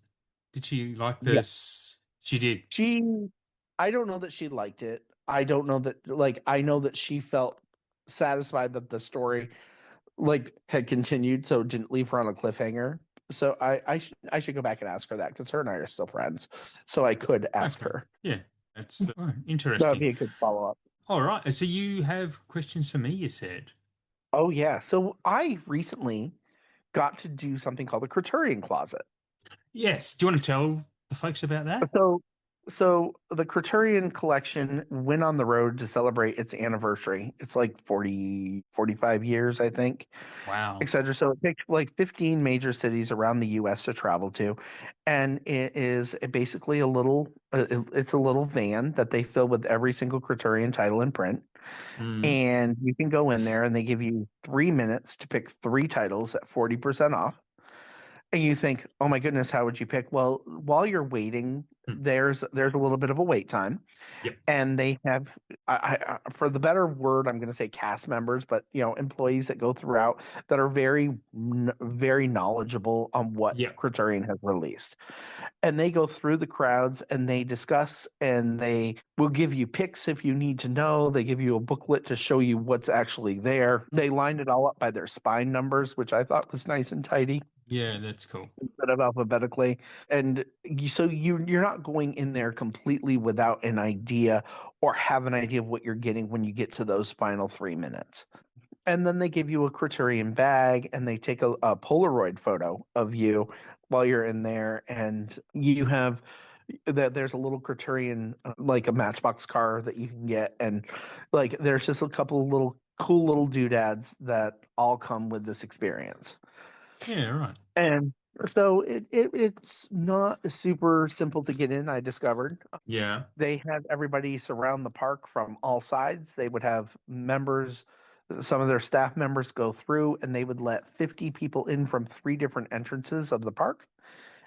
Did she like Yeah, this? She did. she. I don't know that she liked it. I don't know that. Like I know that she felt satisfied that the story like had continued, so it didn't leave her on a cliffhanger. So I should go back and ask her that because her and I are still friends. So I could ask Okay. her. Yeah. That's That would interesting. be a good follow up. All right. So you have questions for me, you said? Oh yeah. So I recently got to do something called the Criterion Closet. Yes. Do you want to tell the folks about that? So, so the Criterion collection went on the road to celebrate its anniversary. It's like 40, 45 years, I think, Wow. etc. So it picked like 15 major cities around the US to travel to. And it is basically it's a little van that they fill with every single Criterion title in print. Mm. And you can go in there and they give you 3 minutes to pick three titles at 40% off. And you think, oh my goodness, how would you pick? Well, while you're waiting, Mm. there's a little bit of a wait time, Yep. and they have, for the better word, I'm going to say cast members, but employees that go throughout that are very knowledgeable on what Yep. Criterion has released, and they go through the crowds and they discuss and they will give you picks if you need to know. They give you a booklet to show you what's actually there. They lined it all up by their spine numbers, which I thought was nice and tidy Yeah, that's cool. instead of alphabetically. And you're not going in there completely without an idea or have an idea of what you're getting when you get to those final 3 minutes. And then they give you a Criterion bag and they take a Polaroid photo of you while you're in there. And you have that there's a little Criterion, like a Matchbox car that you can get. And like there's just a couple of little cool little doodads that all come with this experience. Yeah, right. And so it's not super simple to get in, I discovered. Yeah. They had everybody surround the park from all sides. They would have members, some of their staff members go through, and they would let 50 people in from three different entrances of the park.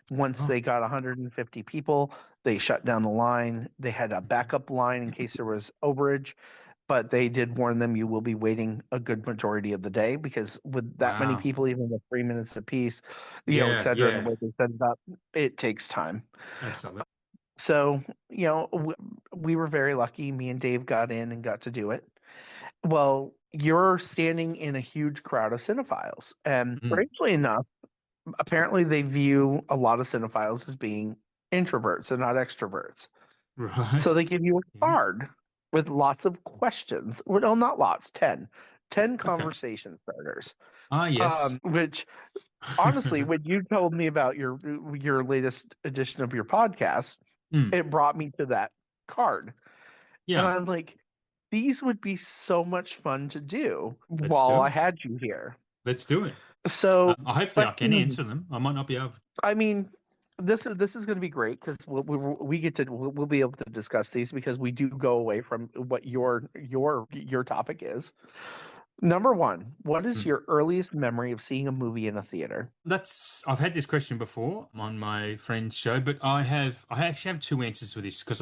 Once Oh. they got 150 people, they shut down the line. They had a backup line in case there was overage, but they did warn them you will be waiting a good majority of the day because with that many Wow. people, even with 3 minutes apiece, et Yeah, cetera, the yeah. way they set it up, it takes time. Absolutely. So, we were very lucky. Me and Dave got in and got to do it. Well, you're standing in a huge crowd of cinephiles. And Mm. strangely enough, apparently they view a lot of cinephiles as being introverts and not extroverts. Right. So they give you a Yeah. card with lots of questions. Well, not lots, 10. 10 Okay. conversation starters. Ah, yes. Which honestly, when you told me about your latest edition of your podcast, Mm. it brought me to that card. And Yeah. I'm like, these would be so much fun to do Let's while do I it. had you here. Let's do it. So, Hopefully but I can answer them. I might not be able. I mean, this is going to be great because we'll be able to discuss these because we do go away from what your topic is. Number one, what is Mm. your earliest memory of seeing a movie in a theater? I've had this question before on my friend's show, but I actually have two answers for this because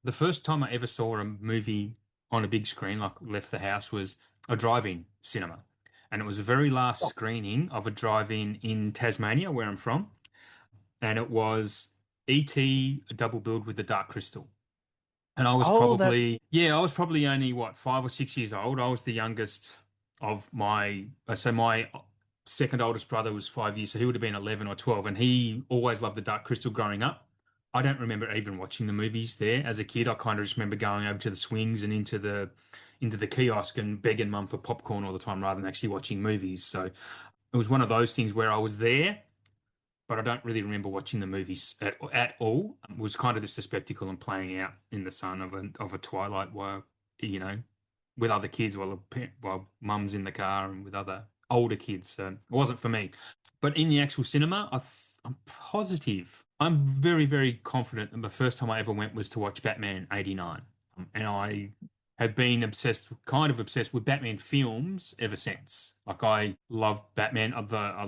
the first time I ever saw a movie on a big screen, like left the house, was a drive-in cinema. And it was the very last Oh, screening of a drive-in in Tasmania, where I'm from. And it was E.T. Double Billed with the Dark Crystal. And oh, that I was probably only what, 5 or 6 years old. I was the youngest of my, so my second oldest brother was 5 years, so he would have been 11 or 12, and he always loved the Dark Crystal growing up. I don't remember even watching the movies there as a kid. I kind of just remember going over to the swings and into the kiosk and begging mum for popcorn all the time rather than actually watching movies. So it was one of those things where I was there, but I don't really remember watching the movies at all. It was kind of just a spectacle and playing out in the sun of a twilight while, you know, with other kids while mum's in the car and with other older kids. So it wasn't for me. But in the actual cinema, I'm positive. I'm very, very confident that the first time I ever went was to watch Batman 89. And I have been kind of obsessed with Batman films ever since. Like I love Batman. I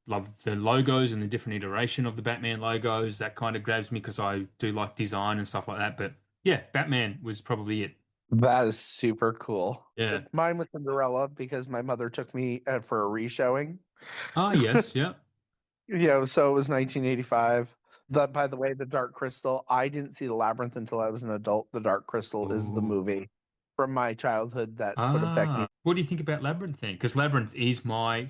love the logos and the different iteration of the Batman logos. That kind of grabs me because I do like design and stuff like that. But yeah, Batman was probably it. That is super cool. Yeah. Mine was Cinderella because my mother took me for a re-showing. Ah, yes, yeah. So it was 1985. By the way, The Dark Crystal, I didn't see The Labyrinth until I was an adult. The Dark Crystal is the Ooh. movie from my childhood that would affect me. Ah, what do you think about Labyrinth then? Because Labyrinth is I'm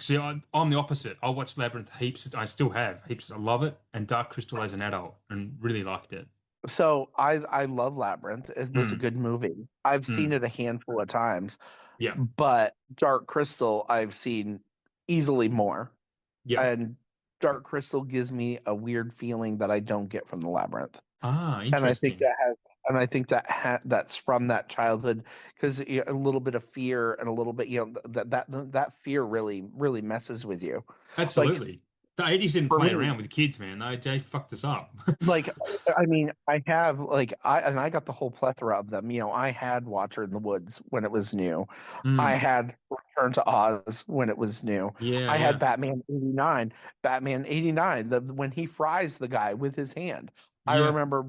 the opposite. I watched Labyrinth heaps. I still have heaps. I love it. And Dark Crystal as an adult and really liked it. So I love Labyrinth. It was a Mm, good movie. I've seen mm, it a handful of times, yeah, but Dark Crystal I've seen easily more. yeah. And Dark Crystal gives me a weird feeling that I don't get from the Labyrinth. Ah, And I think interesting. that has, and I think that's from that childhood because a little bit of fear and a little bit, that fear really messes with you. Like Absolutely. The 80s didn't for play me, around with kids, man. They fucked us up. like I mean, I have like I got the whole plethora of them. I had Watcher in the Woods when it was new. I Mm, had Return to Oz when it was new. yeah, I had yeah, Batman 89. Batman 89, when he fries the guy with his hand. I yeah, remember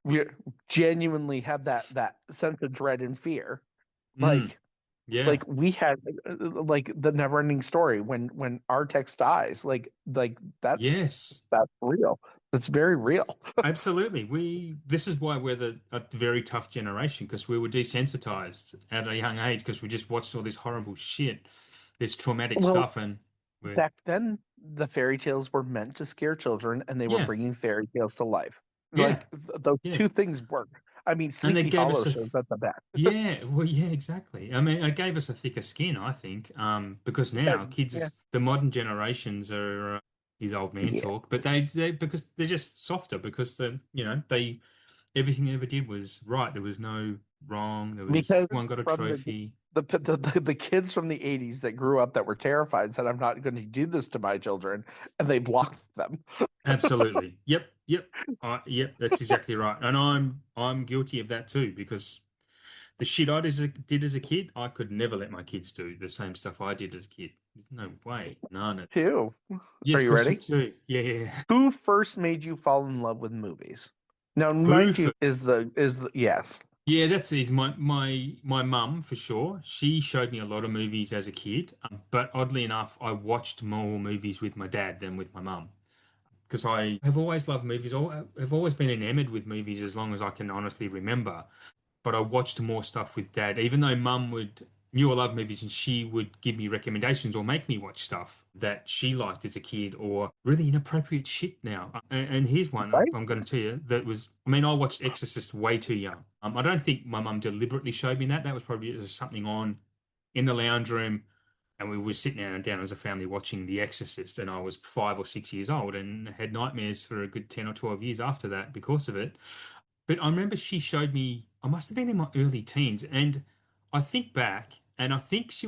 we genuinely had that sense of dread and fear. mm, Like yeah. like we had like the never ending story when Artex dies. Like Yes. that's real. That's very real. Absolutely. This is why we're a very tough generation because we were desensitized at a young age because we just watched all this horrible shit, this traumatic Well, stuff, and we're, back then, the fairy tales were meant to scare children, and they were yeah, bringing fairy tales to life. yeah, Like those yeah. two things work. I mean, And they Sleepy gave Hollow us shows that the best. yeah, well, yeah, exactly. I mean, it gave us a thicker skin, I think, because now Yeah, the modern generations is old man yeah. talk, but because they're just softer because everything they ever did was right. There was no wrong. There was Because one got a from trophy. the kids from the '80s that grew up that were terrified said, "I'm not going to do this to my children," and they blocked them. Absolutely. Yep. Yep. Yep. That's exactly right. And I'm guilty of that too because the shit did as a kid, I could never let my kids do the same stuff I did as a kid. No way. None. Too. Are Yes, you question ready? two. Yeah. Yeah. Who first made you fall in love with movies? Now, Who? mind you, is the yes. Yeah, that's easy. My mum for sure. She showed me a lot of movies as a kid, but oddly enough, I watched more movies with my dad than with my mum. Because I have always loved movies. I've always been enamored with movies as long as I can honestly remember. But I watched more stuff with dad, even though mum would knew I loved movies and she would give me recommendations or make me watch stuff that she liked as a kid or really inappropriate shit now. And here's one Right? I'm going to tell you that was, I mean, I watched Exorcist way too young. I don't think my mum deliberately showed me that. That was probably just something on in the lounge room and we were sitting down as a family watching The Exorcist, and I was 5 or 6 years old and had nightmares for a good 10 or 12 years after that because of it. But I remember she showed me, I must have been in my early teens, and I think back, and I think this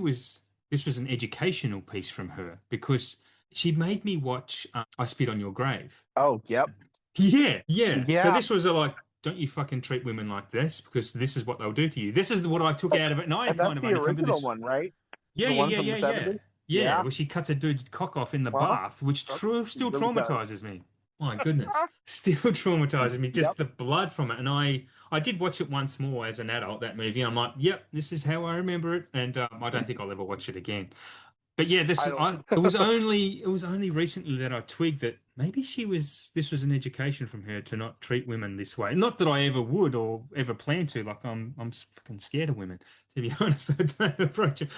was an educational piece from her because she made me watch I Spit on Your Grave. Oh, yep. Yeah, yeah. So Yeah. this was a like, don't you fucking treat women like this because this is what they'll do to you. This is what I took out of it, and I And that's kind of the only come to original this. one, right? Yeah, The yeah, one yeah, from the yeah, yeah. 70s? Yeah, Yeah. where she cuts a dude's cock off in the Well, bath, which still really does. traumatizes me. My goodness, still traumatizes me. Yep. Just the blood from it. And I did watch it once more as an adult, that movie. I'm like, yep, this is how I remember it. And I don't think I'll ever watch it again. But yeah, I don't. it was only recently that I twigged that maybe this was an education from her to not treat women this way. Not that I ever would or ever plan to. Like I'm fucking scared of women, to be honest. I don't approach it.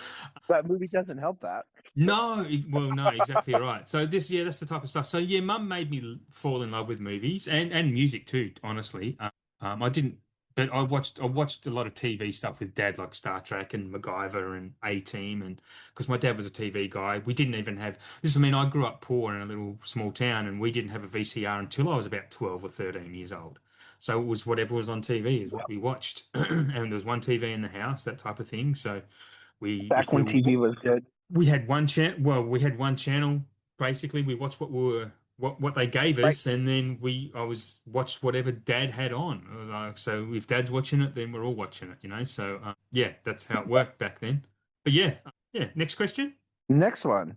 That movie doesn't help that. No, well, no, exactly right. So this, yeah, that's the type of stuff. So yeah, mum made me fall in love with movies and music too, honestly. I didn't, but I watched a lot of TV stuff with dad, like Star Trek and MacGyver and A-Team, and because my dad was a TV guy, we didn't even have this. I mean, I grew up poor in a little small town, and we didn't have a VCR until I was about 12 or 13 years old. So it was whatever was on TV is what we watched, and there was one TV in the house, that type of thing. So we, Back if we when were TV was good. we had one channel. Well, we had one channel. Basically, we watched what they gave Right. us, and then I was watched whatever Dad had on. So if Dad's watching it, then we're all watching it, you know. So yeah, that's how it worked back then. But yeah, yeah. Next question. Next one.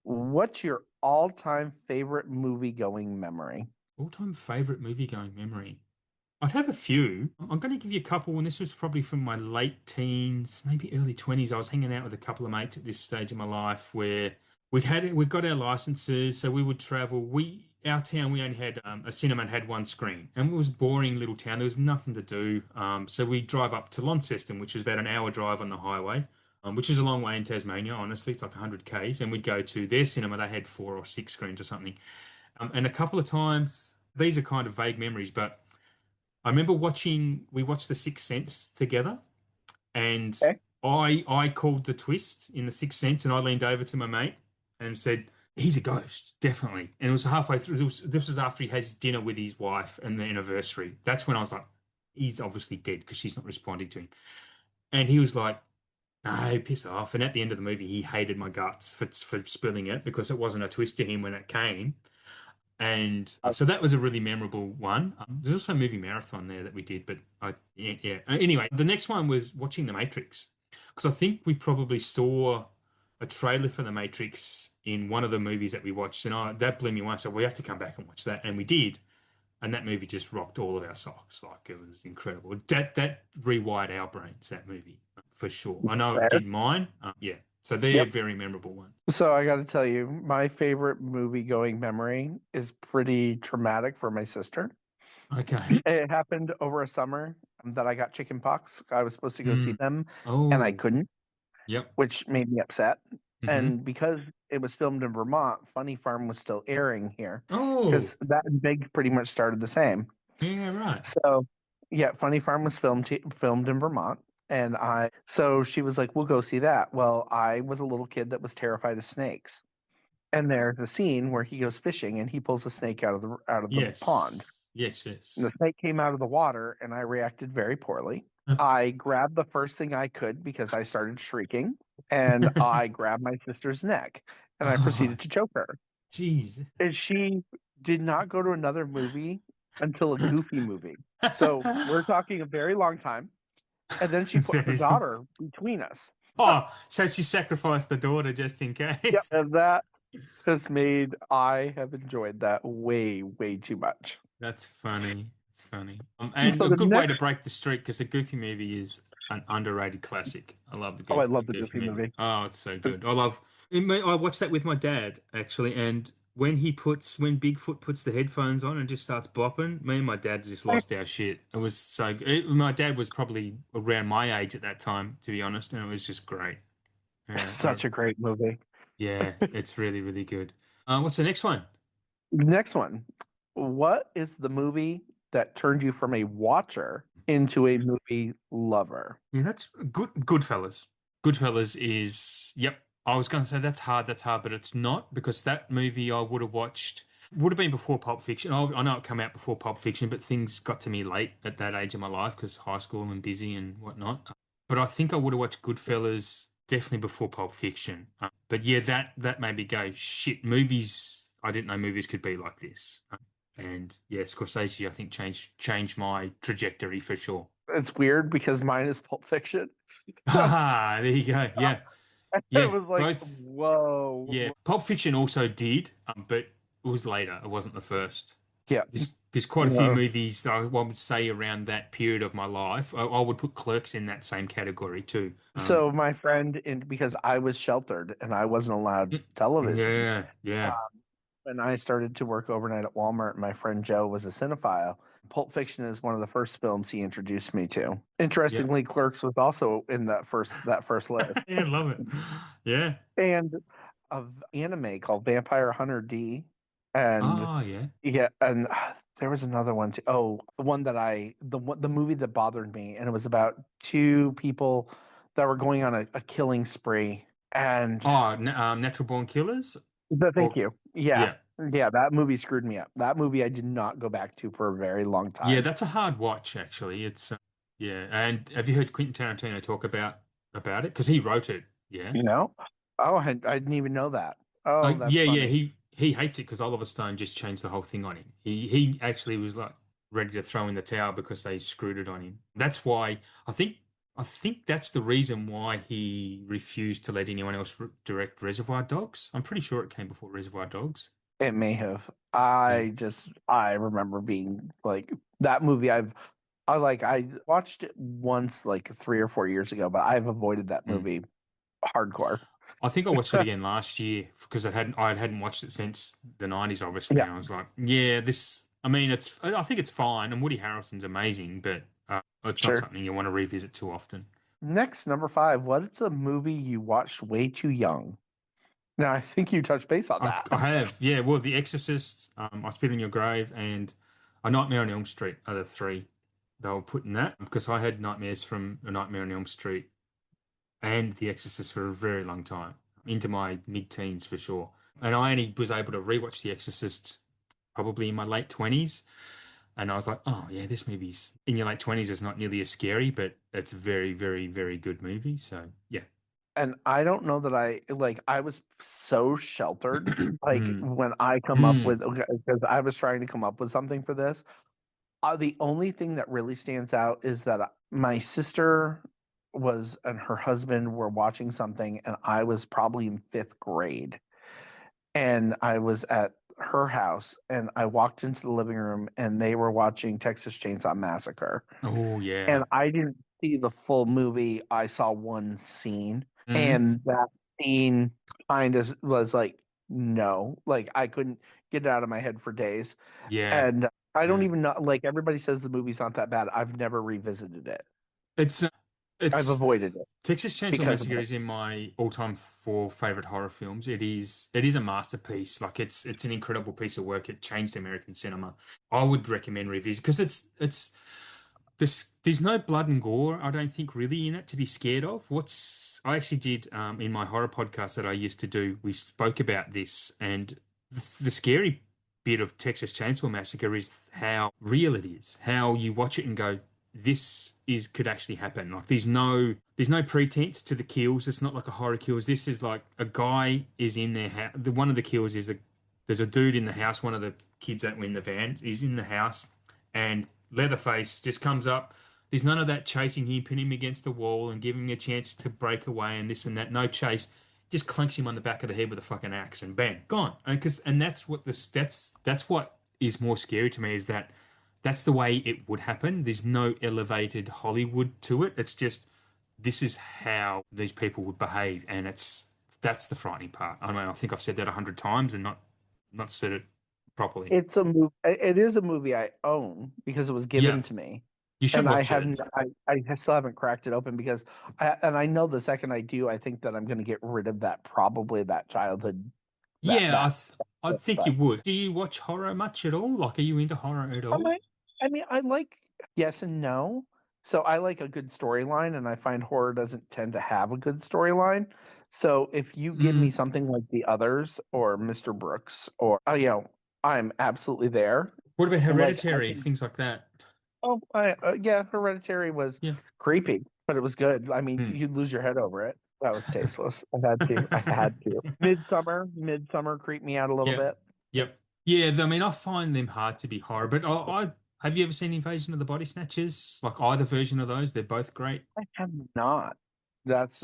What's your all-time favorite movie going memory? All-time favorite movie going memory. I'd have a few. I'm going to give you a couple, and this was probably from my late teens, maybe early 20s. I was hanging out with a couple of mates at this stage of my life where we got our licenses, so we would travel. Our town, we only had a cinema and had one screen, and it was a boring little town. There was nothing to do. So we drive up to Launceston, which is about an hour drive on the highway, which is a long way in Tasmania. Honestly, it's like 100 k's, and we'd go to their cinema. They had 4 or 6 screens or something, and a couple of times. These are kind of vague memories, but. I remember we watched The Sixth Sense together, and Okay. I called the twist in The Sixth Sense, and I leaned over to my mate and said, "He's a ghost, definitely." And it was halfway through. This was after he has dinner with his wife and the anniversary. That's when I was like, "He's obviously dead because she's not responding to him." And he was like, "No, piss off." And at the end of the movie, he hated my guts for spilling it because it wasn't a twist to him when it came. And so that was a really memorable one. There's also a movie marathon there that we did, but yeah, yeah. Anyway, the next one was watching The Matrix because I think we probably saw a trailer for The Matrix in one of the movies that we watched, and that blew me away. So we have to come back and watch that, and we did. And that movie just rocked all of our socks. Like it was incredible. That rewired our brains, that movie, for sure. I know it Fair. did mine. Yeah. So they're Yep. very memorable ones. So I got to tell you, my favorite movie going memory is pretty traumatic for my sister. Okay. It happened over a summer that I got chicken pox. I was supposed to go see Mm. them and I Oh, couldn't, yep. which made me upset. Hmm. And because it was filmed in Vermont, Funny Farm was still airing here Oh, because that and Big pretty much started the same. yeah, right. So, yeah, Funny Farm was filmed in Vermont, and so she was like, "We'll go see that." Well, I was a little kid that was terrified of snakes, and there's a scene where he goes fishing and he pulls a snake out of the pond. Yes. Yes, And yes. the snake came out of the water, and I reacted very poorly. I grabbed the first thing I could because I started shrieking, and I grabbed my sister's neck, and I Oh, proceeded to choke her. jeez. And she did not go to another movie until a Goofy movie. So we're talking a very long time. And then she put her Very daughter between us. Oh, so she sacrificed the daughter just in Yep. case. And that has made I have enjoyed that way, way too much. That's funny. It's funny. And So a the good way to next break the streak because the Goofy movie is an underrated classic. I love oh, I The love the Goofy Goofy movie. movie. Oh, it's so good. I watched that with my dad actually, and when Bigfoot puts the headphones on and just starts bopping, me and my dad just lost our shit. It was so good. My dad was probably around my age at that time, to be honest, and it was just great. It's Yeah, such a great movie. yeah, it's really, really good. What's the next one? Next one. What is the movie that turned you from a watcher into a movie lover? Yeah, that's good. Goodfellas. Goodfellas is, yep. I was going to say that's hard, but it's not because that movie I would have watched would have been before Pulp Fiction. I know it came out before Pulp Fiction, but things got to me late at that age of my life because high school and busy and whatnot. But I think I would have watched Goodfellas definitely before Pulp Fiction. But yeah, that made me go, shit, movies. I didn't know movies could be like this. And yeah, Scorsese, I think changed my trajectory for sure. It's weird because mine is Pulp Fiction. Ah, there you go. Yeah. It Yeah. was like, Both. whoa. Yeah. Pulp Fiction also did, but it was later. It wasn't the first. Yeah. There's quite a few No. movies I would say around that period of my life. I would put Clerks in that same category too. So my friend, because I was sheltered and I wasn't allowed television, Yeah. Yeah. when I started to work overnight at Walmart, my friend Joe was a cinephile. Pulp Fiction is one of the first films he introduced me to. Yeah. Interestingly, Clerks was also in that first list. Yeah. Love it. Yeah. And of anime called Vampire Hunter D, and Oh, yeah. yeah, and there was another one too. Oh, the one that the movie that bothered me, and it was about two people that were going on a killing spree, and Oh, Natural Born Killers? thank Or, you. Yeah, yeah. yeah, that movie screwed me up. That movie I did not go back to for a very long Yeah, time. that's a hard watch, actually. It's, yeah. And have you heard Quentin Tarantino talk about it? Because he wrote it. Yeah. You know? Oh, I didn't even know that. Oh, that's Yeah, yeah. funny. He hates it because Oliver Stone just changed the whole thing on him. He actually was like ready to throw in the towel because they screwed it on him. That's why I think I think that's the reason why he refused to let anyone else direct Reservoir Dogs. I'm pretty sure it came before Reservoir Dogs. It may have. Yeah. I remember being like that movie. I watched it once like 3 or 4 years ago, but I've avoided that Hmm. movie hardcore. I think I watched it again last year because I hadn't watched it since the 90s, obviously, Yeah, and I was like, yeah, this. I mean, I think it's fine, and Woody Harrelson's amazing, but it's not sure. something you want to revisit too often. Next, number five. What's a movie you watched way too young? Now, I think you touched base on I that. have, yeah. Well, The Exorcist, I Spit on Your Grave, and A Nightmare on Elm Street are the three they'll put in that because I had nightmares from A Nightmare on Elm Street and The Exorcist for a very long time, into my mid-teens for sure. And I only was able to rewatch The Exorcist probably in my late 20s. And I was like, oh, yeah, this movie's in your late 20s is not nearly as scary, but it's a very, very, very good movie. So, yeah. And I don't know that I was so sheltered. Like Mm. when I come up Mm. with, because I was trying to come up with something for this. The only thing that really stands out is that my sister was and her husband were watching something, and I was probably in fifth grade. And I was at her house, and I walked into the living room, and they were watching Texas Chainsaw Massacre. Oh, And yeah. I didn't see the full movie. I saw one scene, Mm. and that scene kind of was like, no, like I couldn't get it out of my head for days. Yeah. And I don't Yeah. even know, like everybody says the movie's not that bad. I've never revisited it. It's, uh, I've it's, avoided it Texas Chainsaw because of Massacre it. is in my all-time four favorite horror films. It is a masterpiece. Like it's an incredible piece of work. It changed American cinema. I would recommend revisit because it's there's no blood and gore, I don't think, really in it to be scared of. What's I actually did in my horror podcast that I used to do, we spoke about this, and the scary bit of Texas Chainsaw Massacre is how real it is, how you watch it and go, this is could actually happen. Like there's no pretense to the kills. It's not like a horror kills. This is like a guy is in their house. One of the kills is there's a dude in the house. One of the kids that were in the van is in the house, and Leatherface just comes up. There's none of that chasing him, pin him against the wall, and giving him a chance to break away and this and that. No chase. Just clunks him on the back of the head with a fucking axe and bang, gone. And that's what that's what is more scary to me is that that's the way it would happen. There's no elevated Hollywood to it. It's just this is how these people would behave, and that's the frightening part. I mean, I think I've said that 100 times and not said it properly. It's a movie. It is a movie I own because it was Yeah, given to me, you should and I watch haven't. it. I still haven't cracked it open because I know the second I do, I think that I'm going to get rid of that probably that childhood that Yeah, that. I think you would. Do you watch horror much at all? Like, are you into horror at Um, all? I, I mean, I like yes and no. So I like a good storyline, and I find horror doesn't tend to have a good storyline. So if you give me Mm. something like The Others or Mr. Brooks, or I'm absolutely there. What about And like I Hereditary? can, Things like that. yeah, Hereditary was Yeah. creepy, but it was good. I mean, Mm. you'd lose your head over it. That was tasteless. I had to. Midsummer creeped me out a little Yeah. bit. Yep. Yeah. I mean, I find them hard to be horror, but I have you ever seen Invasion of the Body Snatchers? Like either version of those, they're both great. I have not. That's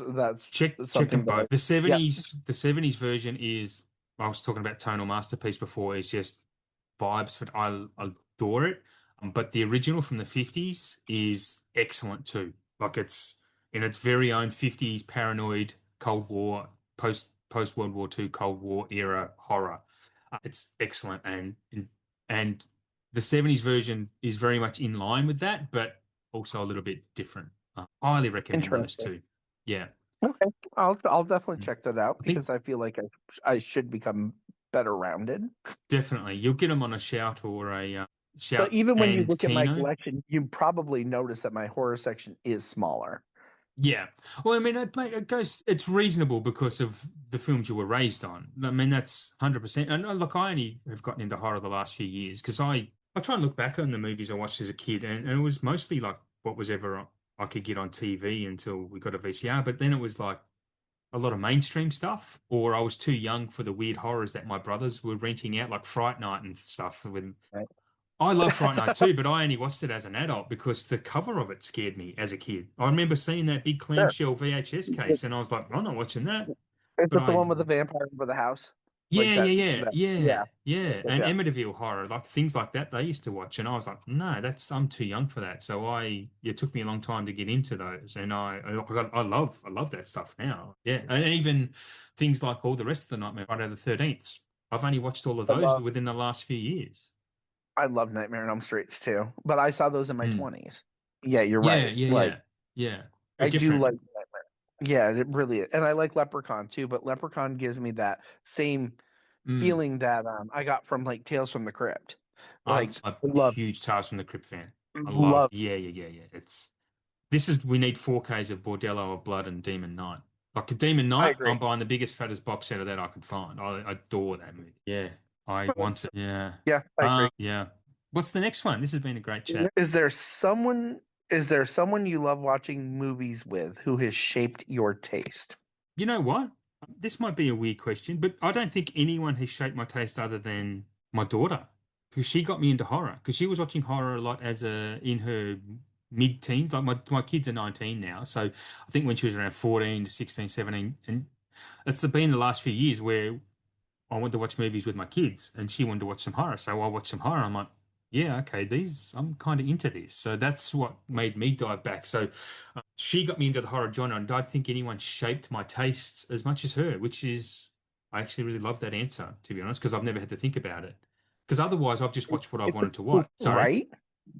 Check them something that both. yeah, The 70s version is I was talking about tonal masterpiece before, is just vibes for I adore it. But the original from the 50s is excellent too. Like it's in its very own 50s paranoid Cold War post World War II Cold War era horror. It's excellent and the 70s version is very much in line with that, but also a little bit different. Highly recommend those interesting. two. Yeah. Okay. I'll definitely Mm. check that out I think because I feel like I should become better rounded. definitely you'll get them on a Shout or a But Shout even when you and look at my Kino. collection, you probably notice that my horror section is smaller. Yeah. Well, I mean, it goes, it's reasonable because of the films you were raised on. I mean, that's 100%. And look, I only have gotten into horror the last few years because I try and look back on the movies I watched as a kid, and it was mostly like what was ever I could get on TV until we got a VCR. But then it was like a lot of mainstream stuff, or I was too young for the weird horrors that my brothers were renting out, like Fright Night and stuff. When Right. I love Fright Night too, but I only watched it as an adult because the cover of it scared me as a kid. I remember seeing that big Sure. clamshell VHS case, and I was like, I'm not watching that. Is But it the I, one with the vampire over the house? Like yeah, yeah, that yeah, that yeah. yeah, yeah, and Yeah. Amityville horror, like things like that, they used to watch, and I was like, no, that's I'm too young for that. So it took me a long time to get into those, and I love that stuff now. Yeah, and even things like all the rest of the Nightmare Friday the 13th. I've only watched all of I those love within the last few years. I love Nightmare on Elm Streets too. But I saw those in my Mm. 20s. Yeah, you're Yeah, right. yeah, Like yeah, yeah. They're I do different. like Nightmare. Yeah, it really is. And I like Leprechaun too, but Leprechaun gives me that same Mm. feeling that I got from like Tales from the Crypt. I'm Like a love huge Tales from the Crypt fan. I love, love yeah, yeah, yeah, yeah. We need 4Ks of Bordello of Blood and Demon Knight. Like a Demon I Knight, agree. I'm buying the biggest, fattest box set of that I could find. I adore that movie. Yeah, I want So, it. Yeah. yeah, I agree. Yeah. What's the next one? This has been a great chat. Is there someone is there someone you love watching movies with who has shaped your taste? You know what? This might be a weird question, but I don't think anyone has shaped my taste other than my daughter, because she got me into horror. Because she was watching horror a lot as a in her mid-teens. Like my kids are 19 now, so I think when she was around 14 to 16, 17, and it's been the last few years where I wanted to watch movies with my kids, and she wanted to watch some horror. So I watched some horror. I'm like, yeah, okay, I'm kind of into this. So that's what made me dive back. So she got me into the horror genre, and I don't think anyone shaped my tastes as much as her, which is, I actually really love that answer, to be honest, because I've never had to think about it. Because otherwise, I've just watched what I've It's a wanted to cool, watch. Sorry. right?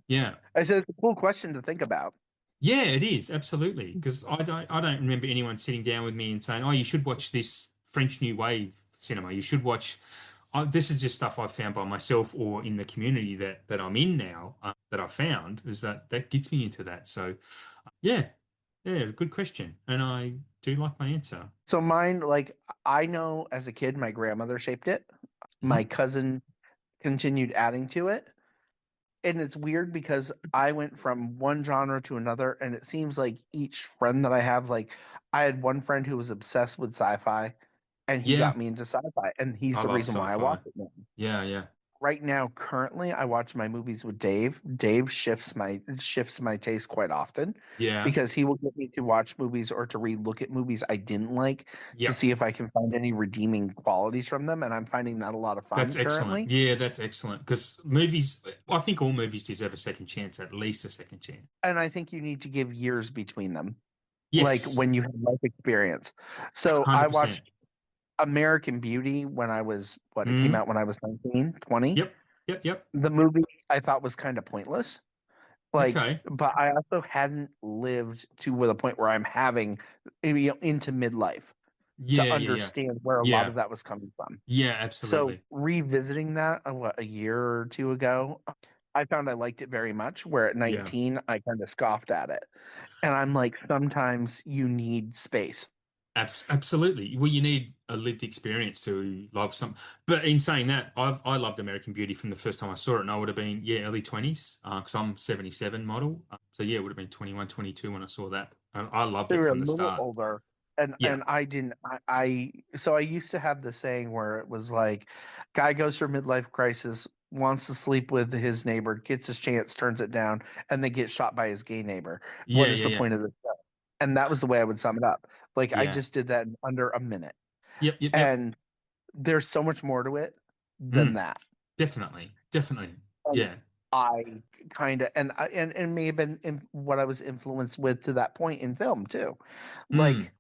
Yeah. I said it's a cool question to think about. Yeah, it is absolutely because I don't remember anyone sitting down with me and saying, "Oh, you should watch this French New Wave cinema. You should watch." This is just stuff I've found by myself or in the community that I'm in now that I found is that gets me into that. So, yeah, yeah, good question, and I do like my answer. So mine, like I know as a kid, my grandmother shaped it. My Mhm. cousin continued adding to it. And it's weird because I went from one genre to another, and it seems like each friend that I have, like I had one friend who was obsessed with sci-fi, and he got Yeah, me into sci-fi, and he's I the love reason why I sci-fi. watch it now. Yeah, yeah, Right now, currently, I watch my movies with Dave. Dave shifts my taste quite often yeah, because he will get me to watch movies or to relook at movies I didn't like to yeah. see if I can find any redeeming qualities from them, and I'm finding that a lot of That's fun excellent. currently. Yeah, that's excellent because movies. I think all movies deserve a second chance, at least a second chance. And I think you need to give years between them, like Yes, when you have life experience. So I 100%. watched American Beauty when I was what it came Hmm. out when I was 19, 20. Yep, yep, yep. The movie I thought was kind of pointless. Like, Okay. but I also hadn't lived to the point where I'm having into midlife to Yeah, yeah, yeah, understand where a lot yeah, of that was coming from. yeah. So Absolutely. revisiting that a year or two ago, I found I liked it very much. Where at Yeah. 19, I kind of scoffed at it. And I'm like, sometimes you need space. Absolutely. Well, you need a lived experience to love some. But in saying that, I loved American Beauty from the first time I saw it, and I would have been early 20s because I'm 77 model. So yeah, it would have been 21, 22 when I saw that. I loved They it were a from the little start. older. Yeah, And I didn't so I used to have the saying where it was like guy goes through midlife crisis, wants to sleep with his neighbor, gets his chance, turns it down, and then gets shot by his gay neighbor. What yeah, is yeah, the yeah, point of this show? And that was the way I would sum it up. Like I yeah. just did that in under a minute. Yep, yep, yep. And there's so much more to it than Mm, that. definitely, definitely. And Yeah. I kind of and may have been what I was influenced with to that point in film too. Mm, Like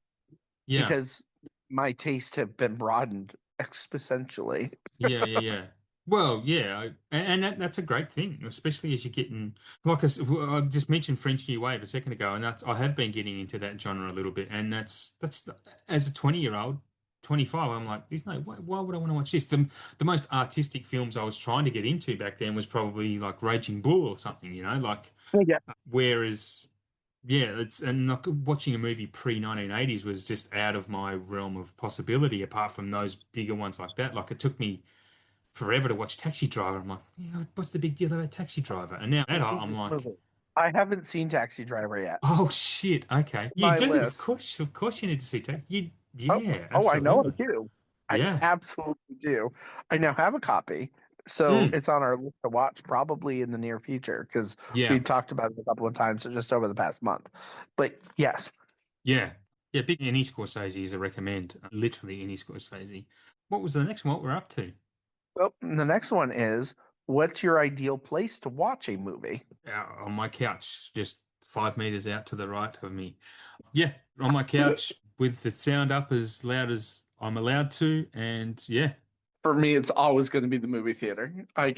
yeah. because my tastes have been broadened exponentially. Yeah, yeah, yeah. Well, yeah, and that's a great thing, especially as you're getting, like well, I just mentioned French New Wave a second ago, and I have been getting into that genre a little bit, and that's as a 20-year-old, 25, I'm like, there's no why would I want to watch this? The most artistic films I was trying to get into back then was probably like Raging Bull or something, like Yeah. whereas yeah, it's and like watching a movie pre-1980s was just out of my realm of possibility, apart from those bigger ones like that. Like it took me forever to watch Taxi Driver. I'm like, what's the big deal about Taxi Driver? And now adult, I'm like, I haven't seen Taxi Driver yet. oh shit, okay, you My do, list. of course, you need to see Taxi. Oh, Yeah, oh, I know I absolutely, do. I yeah, absolutely do. I now have a copy, so mm, it's on our list to watch probably in the near future because yeah, we've talked about it a couple of times just over the past month. But yes, yeah, yeah. Big any Scorsese is a recommend. Literally any Scorsese. What was the next one? What we're up to? well, the next one is what's your ideal place to watch a movie? Out on my couch, just 5 meters out to the right of me. Yeah, on my couch with the sound up as loud as I'm allowed to, and yeah. For me, it's always going to be the movie theater. I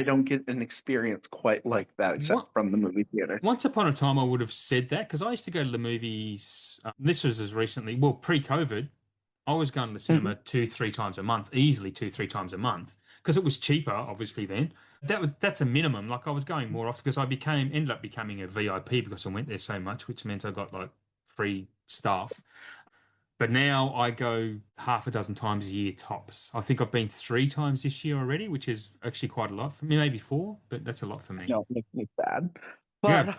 don't get an experience quite like that except What from the movie theater. Once upon a time, I would have said that because I used to go to the movies. This was as recently, well, pre-COVID. I was going to the Mhm. cinema 2, 3 times a month, easily 2, 3 times a month, because it was cheaper, obviously. Then that's a minimum. Like I was going more often because ended up becoming a VIP because I went there so much, which meant I got like free stuff. But now I go half a dozen times a year tops. I think I've been 3 times this year already, which is actually quite a lot for me, maybe four, but that's a lot for me. No, it makes me sad. Yeah. But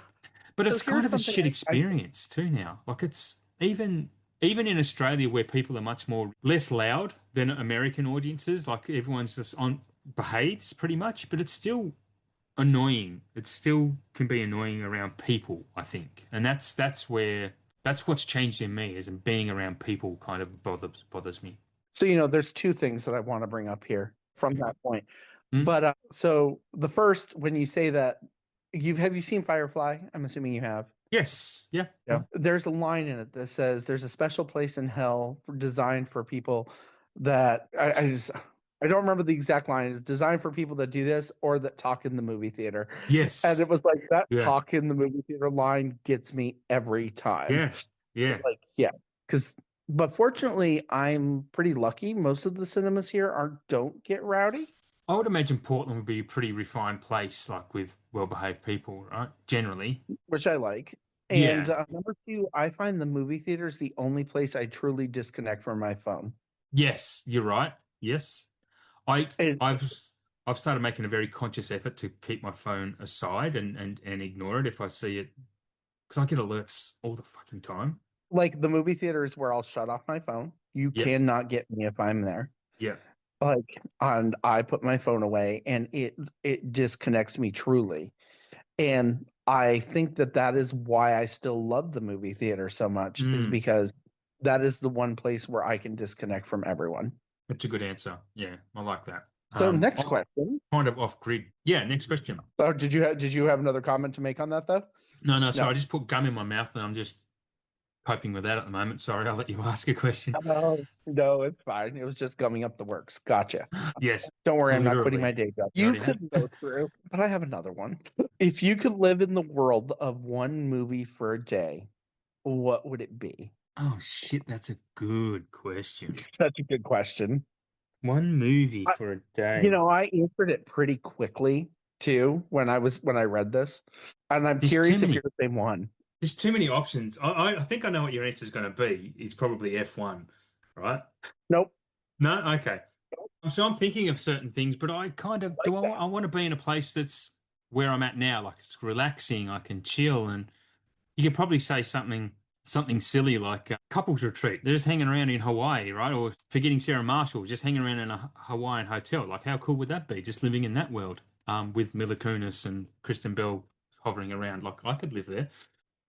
But so it's kind here's of a something shit I experience too now. Like it's even in Australia where people are much more less loud than American audiences, like everyone's just on behaves pretty much, but it's still annoying. It still can be annoying around people, I think. And that's what's changed in me is in being around people kind of bothers me. so there's two things that I want to bring up here from that point. Mm? But so the first, when you say that, have you seen Firefly? I'm assuming you have. Yes. Yeah. Yeah. There's a line in it that says there's a special place in hell designed for people that I don't remember the exact line. It's designed for people that do this or that talk in the movie theater. And Yes. it was like that Yeah. talk in the movie theater line gets me every time. Yeah. Yeah. Like, yeah, because but fortunately, I'm pretty lucky. Most of the cinemas here don't get rowdy, I would imagine Portland would be a pretty refined place, like with well-behaved people, right? Generally. which I like. And Yeah. number two, I find the movie theater is the only place I truly disconnect from my phone. Yes, you're right. Yes. I And I've I've started making a very conscious effort to keep my phone aside and ignore it if I see it because I get alerts all the fucking time. like the movie theater is where I'll shut off my phone. You Yep. cannot get me if I'm there. Yep. Like, and I put my phone away, and it disconnects me truly. And I think that is why I still love the movie theater so much, is Mm, because that is the one place where I can disconnect from everyone. that's a good answer. Yeah, I like that. So next I'm question. kind of off grid. Yeah, next question. Oh, did you have another comment to make on that though? No, no, No. sorry, I just put gum in my mouth and I'm just coping with that at the moment. Sorry, I'll let you ask a question. No, it's fine. It was just gumming up the works. Gotcha. Yes, Don't worry, I'm not quitting my literally. day job. You You already have. could go through, but I have another one. If you could live in the world of one movie for a day, what would it be? Oh shit, that's a good question. Such a good question. One movie I, for a day. I answered it pretty quickly too when I read this, and I'm There's too curious if many. you're the same one. There's too many options. I think I know what your answer is going to be. It's probably F1, right? Nope. No, okay. So I'm thinking of certain things, but I kind of Like I want to be in a place that's where I'm at now, like it's relaxing. I can chill, and you could probably say something silly like couples retreat. They're just hanging around in Hawaii, right? Or forgetting Sarah Marshall, just hanging around in a Hawaiian hotel. Like how cool would that be? Just living in that world, with Mila Kunis and Kristen Bell hovering around. Like I could live there.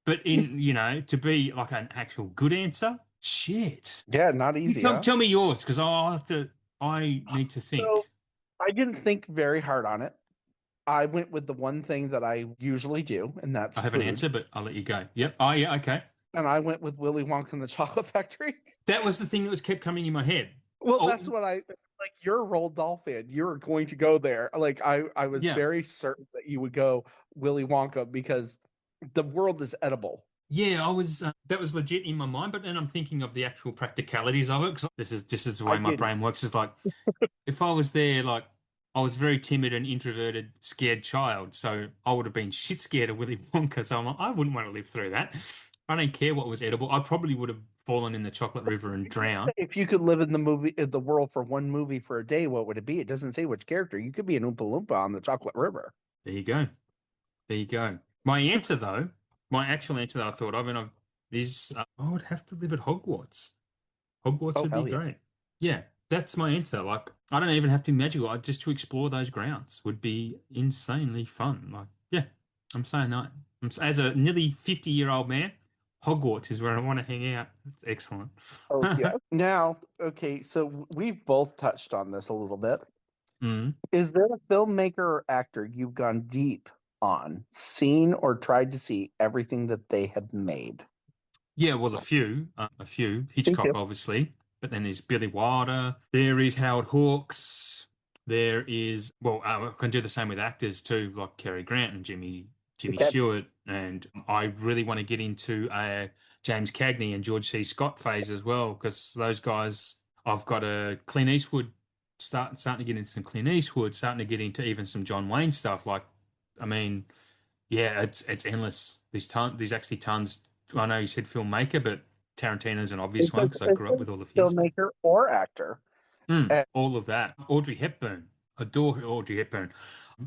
But to be like an actual good answer, shit. Yeah, not You easy, tell huh? tell me yours because I need to So think. I didn't think very hard on it. I went with the one thing that I usually do, and that's I have an food. answer, but I'll let you go. Yep. Oh yeah, okay. And I went with Willy Wonka and the Chocolate Factory. That was the thing that was kept coming in my head. Well, that's Oh, what I like you're a Roald Dahl fan. You're going to go there. Like I was Yeah. very certain that you would go Willy Wonka because the world is edible. Yeah, I was that was legit in my mind, but then I'm thinking of the actual practicalities of it because this is the I way my get it. brain works. Is like if I was there, like I was very timid and introverted, scared child, so I would have been shit scared of Willy Wonka. So I'm like, I wouldn't want to live through that. I don't care what was edible. I probably would have fallen in the chocolate river and drowned. If you could live in the world for one movie for a day, what would it be? It doesn't say which character. You could be an Oompa Loompa on the Chocolate River. There you go. There you go. My answer though, my actual answer that I thought of, and is I would have to live at Hogwarts. Hogwarts Oh would be hell yeah! great. Yeah, that's my answer. Like, I don't even have to be magical. Just to explore those grounds would be insanely fun. Like, yeah, I'm saying that. As a nearly 50-year-old man, Hogwarts is where I want to hang out. It's excellent. Oh yeah. Now, okay, so we've both touched on this a little bit. Mm. Is there a filmmaker or actor you've gone deep on, seen or tried to see everything that they have made? Yeah, well, a few. Thank Hitchcock, you. obviously, but then there's Billy Wilder. There is Howard Hawks. There is, well, I can do the same with actors too, like Cary Grant and Jimmy Okay. Stewart. And I really want to get into a James Cagney and George C. Scott phase as well, because those guys, I've got a Clint Eastwood starting to get into some Clint Eastwood, starting to get into even some John Wayne stuff. Like, I mean. Yeah, it's endless. There's actually tons. I know you said filmmaker, but Tarantino's an obvious one because I It grew up says with all of his. But filmmaker or actor. all of that. Audrey Hepburn, adore Audrey Hepburn.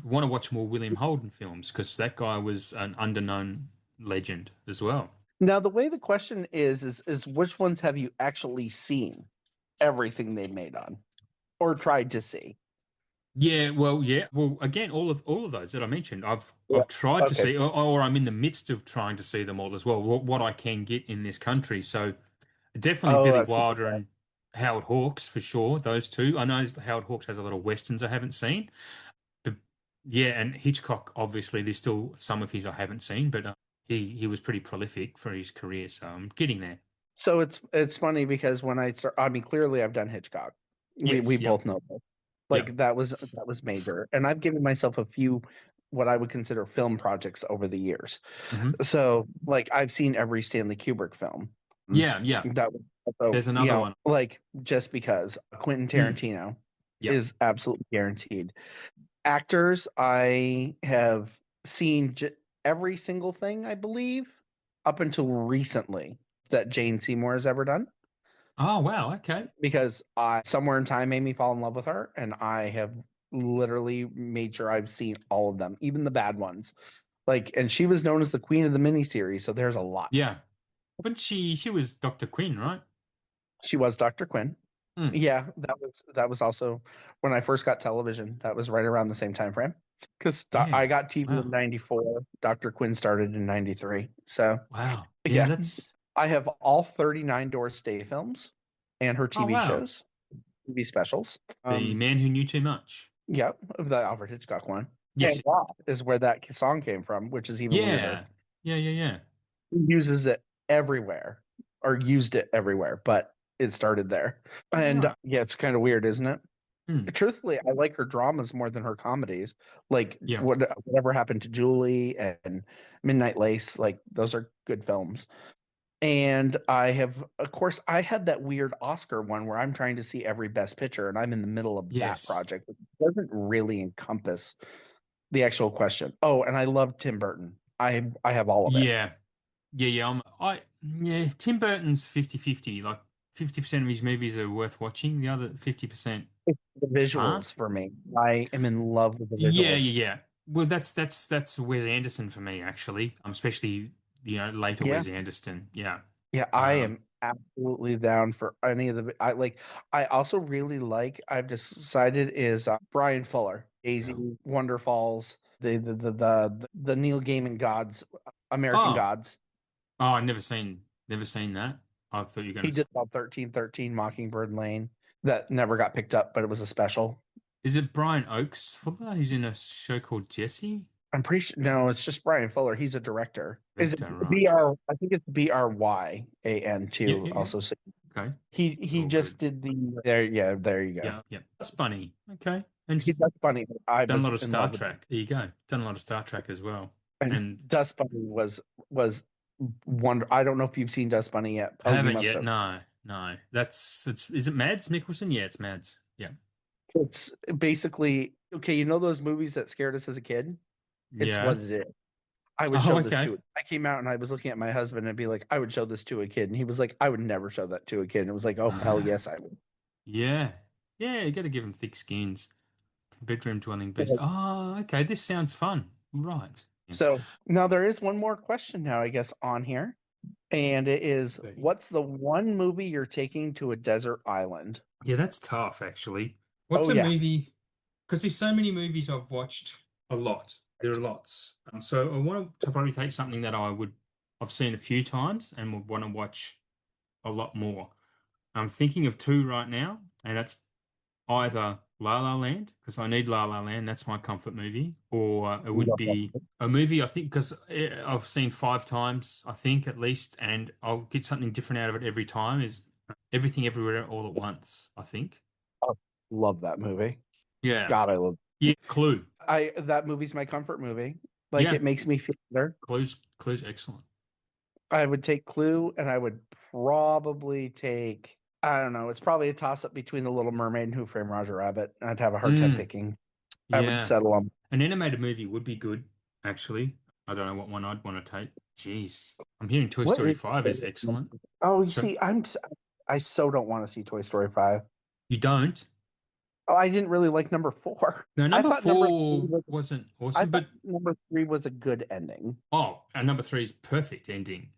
Want to watch more William Holden films because that guy was an underknown legend as well. Now, the way the question is which ones have you actually seen everything they made on or tried to see? Yeah. Well, again, all of those that I mentioned, I've Yeah. I've tried to Okay. see, or I'm in the midst of trying to see them all as well. What I can get in this country. So definitely Oh, Billy that's what you Wilder said. and Howard Hawks for sure. Those two. I know Howard Hawks has a lot of westerns I haven't seen, but yeah, and Hitchcock obviously there's still some of his I haven't seen, but he was pretty prolific for his career, so I'm getting there. So it's funny because when I start, I mean, clearly I've done Hitchcock. We Yes, both yep, know that. Like yep. that was major, and I've given myself a few what I would consider film projects over the years. Hmm. So like I've seen every Stanley Kubrick film. Mm. Yeah, yeah. That was so There's another one. like just because Quentin Mm, Tarantino yep. is absolutely guaranteed. Actors, I have seen every single thing I believe up until recently that Jane Seymour has ever done Oh wow, okay. because I somewhere in time made me fall in love with her, and I have literally made sure I've seen all of them, even the bad ones. Like, and she was known as the queen of the miniseries, so there's a lot. Yeah, but she was Dr. Quinn, right? She was Dr. Quinn. Mm. Yeah, that was also when I first got television. That was right around the same time frame because I Yeah. got TV in Wow. '94. Dr. Quinn started in '93. So Wow. Yeah, yeah, that's. I have all 39 Doris Day films and her Oh TV wow. shows, TV specials. The Man Who Knew Too Much. Yeah, of the Alfred Hitchcock one. Yes. And God is where that song came from, which is even weirder. Yeah. Yeah. He uses it everywhere or used it everywhere, but it started there. And Right. yeah, it's kind of weird, isn't it? Hmm. Truthfully, I like her dramas more than her comedies. Like Yeah. whatever happened to Julie and Midnight Lace, like those are good films. And I have, of course, I had that weird Oscar one where I'm trying to see every best picture and I'm in the middle of that Yes. project, which doesn't really encompass the actual question. Oh, and I love Tim Burton. I have all of it. Yeah. Yeah. Yeah. Tim Burton's 50-50. Like 50% of his movies are worth watching. The other 50% It's the visuals aren't. for me. I am in love with the Yeah. visuals. Yeah. Well, that's Wes Anderson for me, actually. Especially, later Yeah. Wes Anderson. Yeah. Yeah, I Um, am absolutely down for any of the. I like. I also really like. I've decided is Brian Fuller, Daisy, yeah. Wonder Falls, the Neil Gaiman Gods, American Oh. Gods. Oh, never seen that. I thought you were He gonna. did about 1313 Mockingbird Lane that never got picked up, but it was a special. Is it Brian Oakes Fuller? He's in a show called Jesse. I'm pretty sure. No, it's just Brian Fuller. He's a director. Is it Victor, right? BR? I think it's BRYAN Yeah, too. yeah, yeah. Also, Okay. He All just good. did the there. Yeah, there you go. Yeah. Yeah. That's funny. Okay. And That's funny. I done a lot was of in Star love with it. Trek. There you go. Done a lot of Star Trek as well. And And Dust Bunny was wonder. I don't know if you've seen Dust Bunny yet. I Oh, you haven't must yet. have. No, no. It's is it Mads Mikkelsen? Yeah, it's Mads. Yeah. It's basically okay. You know those movies that scared us as a kid? It's what Yeah. it is. I would Oh, show this okay. to it. I came out and I was looking at my husband and be like, I would show this to a kid, and he was like, I would never show that to a kid. And it was like, oh hell yes, I would. Yeah. Yeah, you got to give them thick skins. Bedroom dwelling beast. Oh, okay. This sounds fun. Right. Yeah. So now there is one more question now, I guess, on here. And it is, what's the one movie you're taking to a desert island? Yeah, that's tough, actually. What's Oh a yeah. movie? Because there's so many movies I've watched a lot. There are lots. So I want to probably take something that I've seen a few times and would want to watch a lot more. I'm thinking of two right now, and that's either La La Land, because I need La La Land, that's my comfort movie, or it would Love that be movie. a movie I think because I've seen five times, I think at least, and I'll get something different out of it every time. Is Everything Everywhere All at Once, I think. Oh, love that movie. Yeah. God, I love Yeah, Clue. I that movie's my comfort movie. Like it Yeah, makes me feel better. Clue's excellent. I would take Clue and I would probably take I don't know, it's probably a toss up between The Little Mermaid and Who Framed Roger Rabbit. I'd have a hard time Mm, picking. I would yeah. settle on. An animated movie would be good, actually. I don't know what one I'd want to take. Jeez. I'm hearing Toy What Story is 5 is excellent. Oh, you So see, I so don't want to see Toy Story 5. you don't? Oh, I didn't really like number 4. No, I number thought number 3 four was wasn't I awesome, thought but number 3 was a good ending. and number three is perfect ending.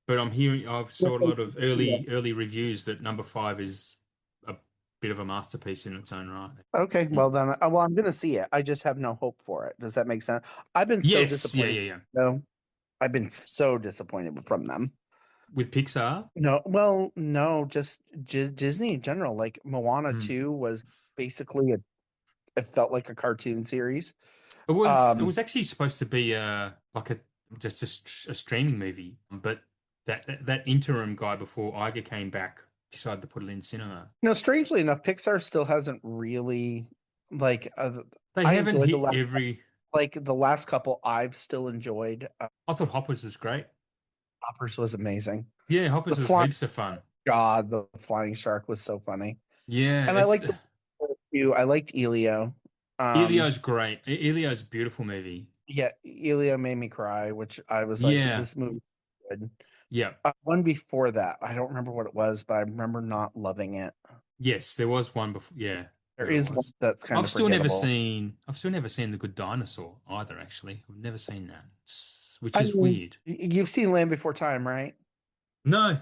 But I've saw a lot of early reviews that number five is a bit of a masterpiece in its own right. Okay, Mm. well then, well, I'm gonna see it. I just have no hope for it. Does that make sense? I've been so Yes, yeah, disappointed. yeah, yeah. No, I've been so disappointed from them. With Pixar, No, well, no, just Disney in general. Like Moana mm. 2 was basically it felt like a cartoon series. It Um, was actually supposed to be like a streaming movie, but that interim guy before Iger came back decided to put it in cinema. Strangely enough, Pixar still hasn't really like They I haven't enjoyed the hit last every. like the last couple I've still enjoyed. I thought Hoppers was great. Hoppers was amazing. Yeah, The Hoppers was flying heaps of fun. the flying shark was so funny. Yeah, And I it's liked the too. I liked Elio. Elio's great. Elio's a beautiful movie. Yeah, Elio made me cry, which I was like, Yeah, this movie is good. yeah, One before that, I don't remember what it was, but I remember not loving it. yes. There was one before. Yeah, There there is one was. that's kind of forgettable. I've still never seen The Good Dinosaur either. Actually, I've never seen that, which I is mean, weird. you've seen Land Before Time, right? No,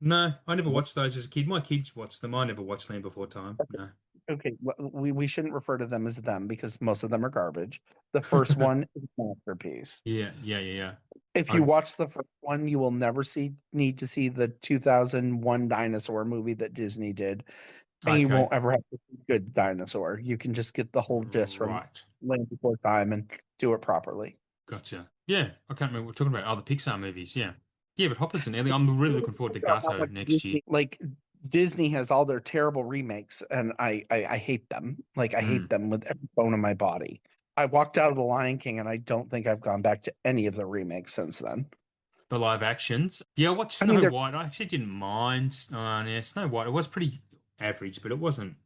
no, I never watched those as a kid. My kids watched them. I never watched Land Before Time. No. Okay, well, we shouldn't refer to them as them because most of them are garbage. The first one is a masterpiece. Yeah, yeah, yeah, yeah. If you I, watch the first one, you will never need to see the 2001 dinosaur movie that Disney did, and you okay, won't ever have to see good dinosaur. You can just get the whole gist from right. Land Before Time and do it properly. Gotcha. Yeah, I can't remember. We're talking about other Pixar movies. Yeah, yeah, but Hoppers and Ellie. I'm really looking forward to How Gato much next year. Disney, like Disney has all their terrible remakes, and I hate them. Like I hate Mm. them with every bone in my body. I walked out of The Lion King, and I don't think I've gone back to any of the remakes since then. The live actions. Yeah, I watched I mean, Snow they're White. I actually didn't mind. Yeah, Snow White. It was pretty average, but it wasn't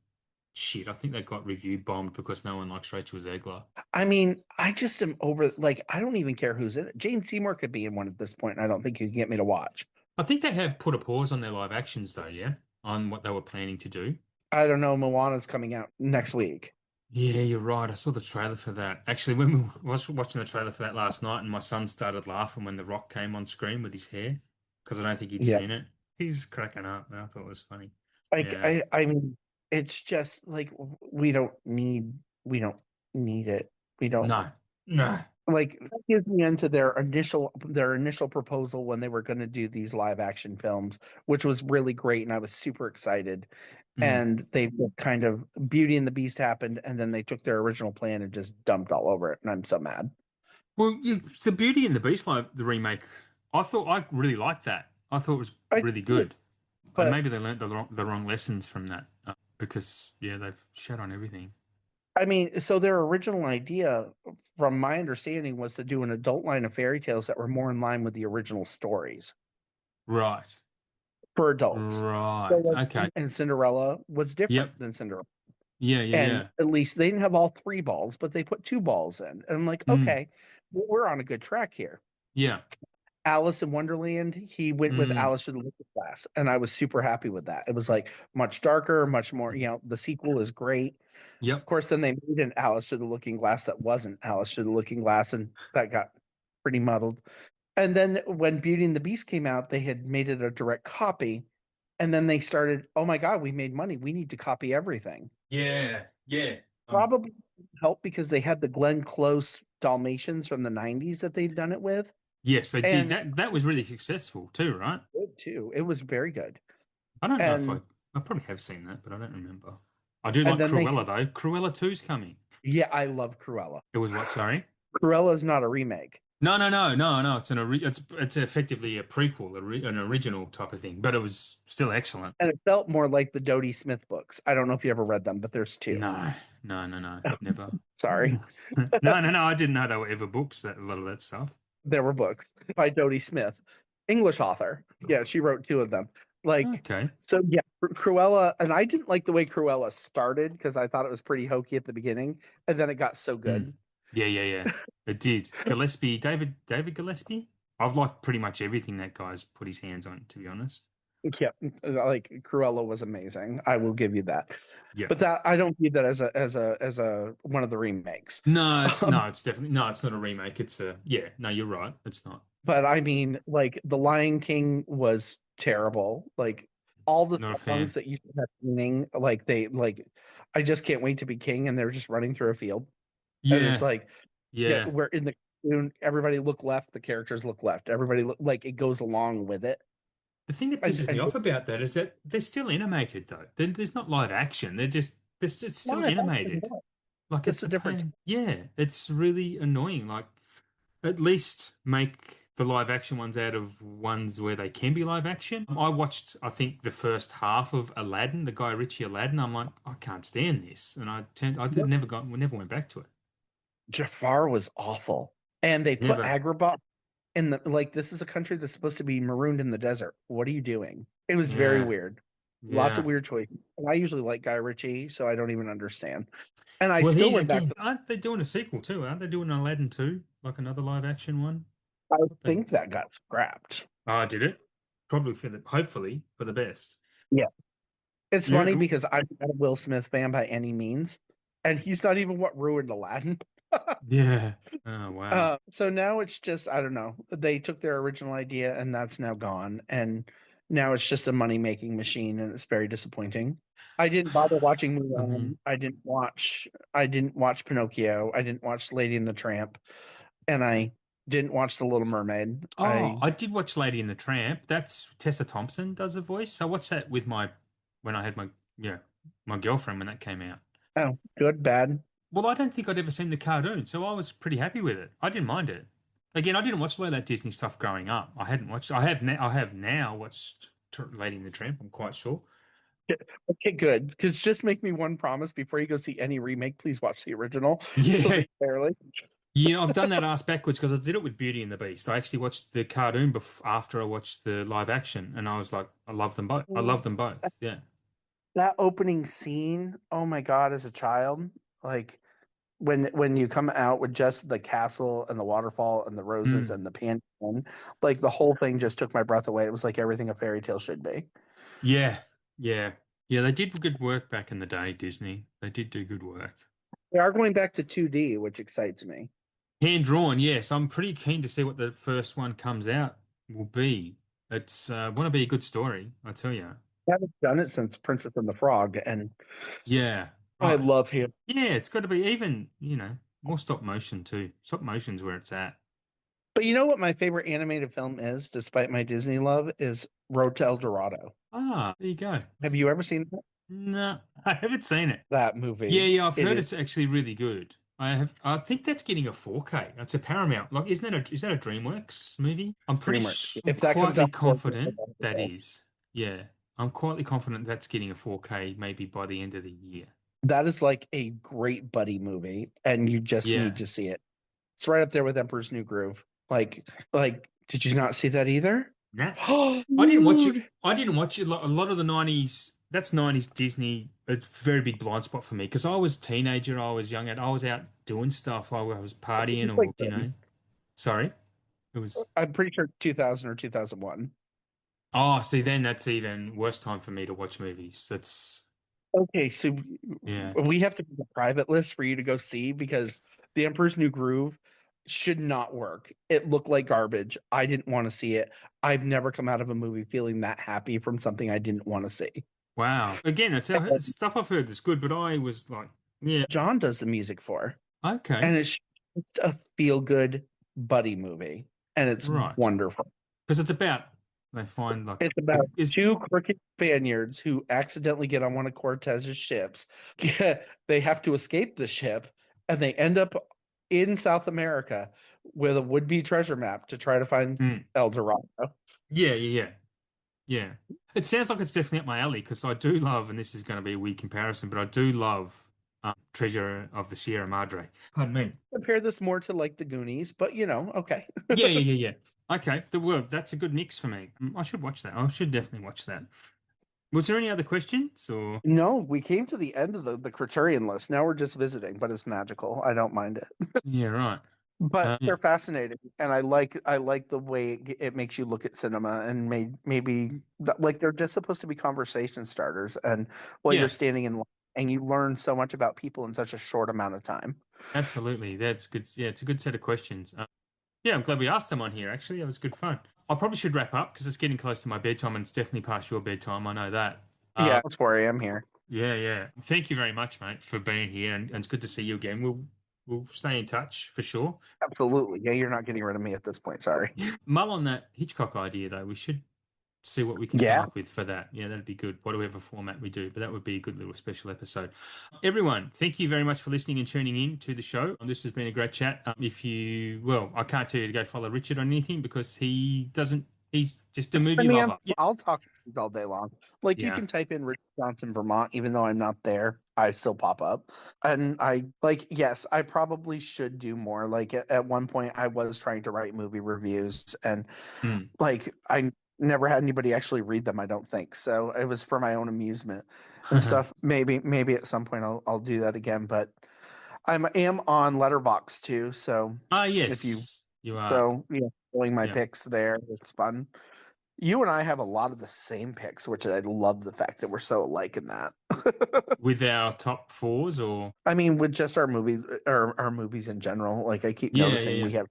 shit. I think they got review bombed because no one likes Rachel Zegler. I mean, I just am over. Like, I don't even care who's in it. Jane Seymour could be in one at this point, and I don't think you can get me to watch. I think they have put a pause on their live actions though, yeah, on what they were planning to do. I don't know. Moana's coming out next week. Yeah, you're right. I saw the trailer for that. Actually, when we was watching the trailer for that last night, and my son started laughing when The Rock came on screen with his hair, because I don't think he'd Yeah, seen it. He's cracking up. I thought it was funny. like Yeah. I mean, it's just like we don't need it. We don't No. No. like that gives me into their initial proposal when they were going to do these live action films, which was really great, and I was super excited. Mm. And they kind of Beauty and the Beast happened, and then they took their original plan and just dumped all over it, and I'm so mad. Well, the Beauty and the Beast, like the remake, I thought I really liked that. I thought it was I really good. and But maybe they learned the wrong lessons from that because yeah, they've shat on everything. I mean, so their original idea, from my understanding, was to do an adult line of fairy tales that were more in line with the original stories Right. for adults. So Right. like, Okay. and Cinderella was different Yep. than Cinderella. Yeah. Yeah. And Yeah. at least they didn't have all three balls, but they put two balls in. And I'm like, Mm. okay, we're on a good track here. Yeah. Alice in Wonderland, he went with Mm. Alice through the Looking Glass, and I was super happy with that. It was like much darker, much more, the sequel is great. Of Yep. course, then they made an Alice through the Looking Glass that wasn't Alice through the Looking Glass, and that got pretty muddled. And then when Beauty and the Beast came out, they had made it a direct copy. And then they started, oh my God, we made money. We need to copy everything. Yeah. Yeah. Probably helped because they had the Glenn Close Dalmatians from the 90s that they'd done it with. Yes, they did. And That was really successful too, right? good too. It was very good. I don't know if And I probably have seen that, but I don't remember. I do and like then they Cruella though. Cruella two's coming. yeah, I love Cruella. It was what, sorry? Cruella is not a remake. No, no, no, no, no. It's effectively a prequel, an original type of thing, but it was still excellent. And it felt more like the Dodie Smith books. I don't know if you ever read them, but there's two. No, no, no, no, never. Sorry. No, no, no. I didn't know they were ever books. That a lot of that stuff. There were books by Dodie Smith, English author. Yeah, she wrote two of them. Like, Okay. so yeah, Cruella, and I didn't like the way Cruella started because I thought it was pretty hokey at the beginning, and then it got so Mm. good. Yeah, yeah, yeah. It did. Gillespie, David Gillespie. I've liked pretty much everything that guy's put his hands on, to be honest. Yeah, like Cruella was amazing. I will give you that. Yeah. But that I don't view that as a one of the remakes. No, it's Um, no, it's definitely no, it's not a remake. It's a yeah, no, you're right. It's not. but I mean, like The Lion King was terrible. Like all the Not a songs fan. that used to have meaning, like they like I just can't wait to be king, and they're just running through a field. And it's Yeah, like, yeah, yeah. we're in the cartoon, everybody look left, the characters look left. Everybody look like it goes along with it. The thing that pisses me And off about that is that they're still animated though. There's not live action. It's still live action, animated. Like it's it's a a different pain. Yeah, it's really annoying. Like at least make the live action ones out of ones where they can be live action. I watched, I think, the first half of Aladdin, the Guy Ritchie Aladdin. I'm like, I can't stand this, and we never went back to it. Jafar was awful. And they put Never. Agrabah in the like this is a country that's supposed to be marooned in the desert. What are you doing? It was very Yeah, weird. Lots of yeah. weird choices. And I usually like Guy Ritchie, so I don't even understand. And I Well, still he went back again, to aren't they doing a sequel too? Aren't they doing Aladdin 2? Like another live action one? I What they think that got scrapped. did it? Probably hopefully for the best. Yeah. It's Yeah, funny because I'm not a Will Smith fan by any means. And he's not even what ruined Aladdin. yeah. Oh wow. So now it's just I don't know. They took their original idea and that's now gone, and now it's just a money making machine, and it's very disappointing. I didn't bother watching I mean, Mulan. I didn't watch Pinocchio. I didn't watch Lady and the Tramp, and I didn't watch The Little Mermaid. oh, I I did watch Lady and the Tramp. That's Tessa Thompson does a voice. I watched that with my when I had my yeah my girlfriend when that came out. oh good bad. Well, I don't think I'd ever seen the cartoon, so I was pretty happy with it. I didn't mind it. Again, I didn't watch a lot of that Disney stuff growing up. I hadn't watched. I have now watched Lady and the Tramp. I'm quite sure. Okay, good. Because just make me one promise before you go see any remake. Please watch the original. So Yeah, fairly. yeah. I've done that ass backwards because I did it with Beauty and the Beast. I actually watched the cartoon after I watched the live action, and I was like, I love them both. I love them both. Yeah. That opening scene, oh my God, as a child, like when you come out with just the castle and the waterfall and the roses Mm. and the pantheon, like the whole thing just took my breath away. It was like everything a fairy tale should be. Yeah. Yeah. Yeah. They did good work back in the day, Disney. They did do good work. They are going back to 2D, which excites me. Hand drawn, yes. I'm pretty keen to see what the first one comes out will be. It's want to be a good story, I tell you. I haven't done it since Princess and the Frog, and Yeah, I right. love him. Yeah, it's got to be even, more stop motion too. Stop motion's where it's at. But you know what my favorite animated film is, despite my Disney love, is Road to El Dorado. Ah, there you go. Have you ever seen No, I haven't seen it. that Yeah, movie? yeah, I've It heard is it's actually really good. I think that's getting a 4K. That's a Paramount. Like, is that a DreamWorks movie? DreamWorks. I'm If that comes quietly out, confident that is. Yeah. I'm quietly confident that's getting a 4K maybe by the end of the year. That is like a great buddy movie, and you just need Yeah. to see it. It's right up there with Emperor's New Groove. Did you not see that either? That Oh, I didn't watch it. dude. I didn't watch it. A lot of the 90s, that's 90s Disney. A very big blind spot for me because I was a teenager, I was young, and I was out doing stuff. I was partying It's like, or, sorry. It was, I'm pretty sure 2000 or 2001. oh, see, then that's even worse time for me to watch movies. That's, Okay, so yeah. we have to make a private list for you to go see because The Emperor's New Groove should not work. It looked like garbage. I didn't want to see it. I've never come out of a movie feeling that happy from something I didn't want to see. Wow. Again, it's stuff I've heard that's good, but I was like, yeah, John does the music for, okay, and it's just a feel good buddy movie, and it's right. wonderful. Because it's about, they find like, It's about is, two crooked Spaniards who accidentally get on one of Cortez's ships. They have to escape the ship, and they end up in South America with a would-be treasure map to try to find mm, El Dorado. yeah, yeah, yeah. Yeah. It sounds like it's definitely up my alley because I do love, and this is going to be a weird comparison, but I do love Treasure of the Sierra Madre. Pardon me. Compare this more to like the Goonies, but okay. Yeah, yeah, yeah, yeah. Okay, that's a good mix for me. I should watch that. I should definitely watch that. Was there any other questions or? No, we came to the end of the Criterion list. Now we're just visiting, but it's magical. I don't mind it. Yeah, right. But Yeah, they're fascinating, and I like the way it makes you look at cinema, and maybe like they're just supposed to be conversation starters. And while you're yeah, standing in line, and you learn so much about people in such a short amount of time. absolutely. That's good. Yeah, it's a good set of questions. Yeah, I'm glad we asked them on here. Actually, that was good fun. I probably should wrap up because it's getting close to my bedtime, and it's definitely past your bedtime. I know that. Yeah, that's where I am here. Yeah, yeah. Thank you very much, mate, for being here, and it's good to see you again. We'll stay in touch for sure. Absolutely. Yeah, you're not getting rid of me at this point. Sorry. Mull on that Hitchcock idea, though. We should see what we can come Yeah, up with for that. Yeah, that'd be good. Whatever format we do, but that would be a good little special episode. Everyone, thank you very much for listening and tuning in to the show. This has been a great chat. Well, I can't tell you to go follow Richard on anything because he doesn't. He's just a I movie mean, lover. Yeah, I'll talk all day long. Like you yeah. can type in Richard Johnson, Vermont, even though I'm not there, I still pop up. And I like, yes, I probably should do more. Like at one point, I was trying to write movie reviews, and Mm. like I never had anybody actually read them. I don't think so. It was for my own amusement and stuff. Maybe at some point I'll do that again. But am on Letterbox too. So Ah, if you yes, you are. showing my Yeah. picks there, it's fun. You and I have a lot of the same picks, which I love the fact that we're so alike in that. With our top fours, or I mean, with just our movies, or our movies in general, like I keep yeah, noticing yeah, we have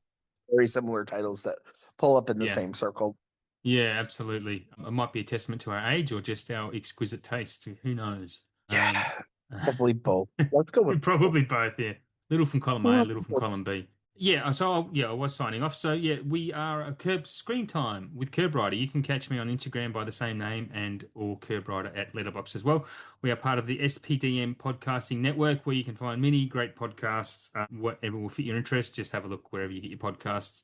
very similar titles that pull up in the yeah. same circle. Yeah, absolutely. It might be a testament to our age or just our exquisite taste. Who knows? Yeah, probably both. Let's go with Probably both. both, yeah. Little from column A, Well, little from column B. Yeah, I was signing off. So yeah, we are a Curb Screen Time with KerbRider. You can catch me on Instagram by the same name and or KerbRider at Letterboxd as well. We are part of the SPDM podcasting network where you can find many great podcasts. Whatever will fit your interest, just have a look wherever you get your podcasts.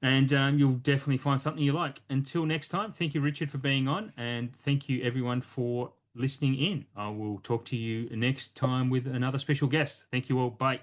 And you'll definitely find something you like. Until next time, thank you, Richard, for being on. And thank you, everyone, for listening in. I will talk to you next time with another special guest. Thank you all. Bye.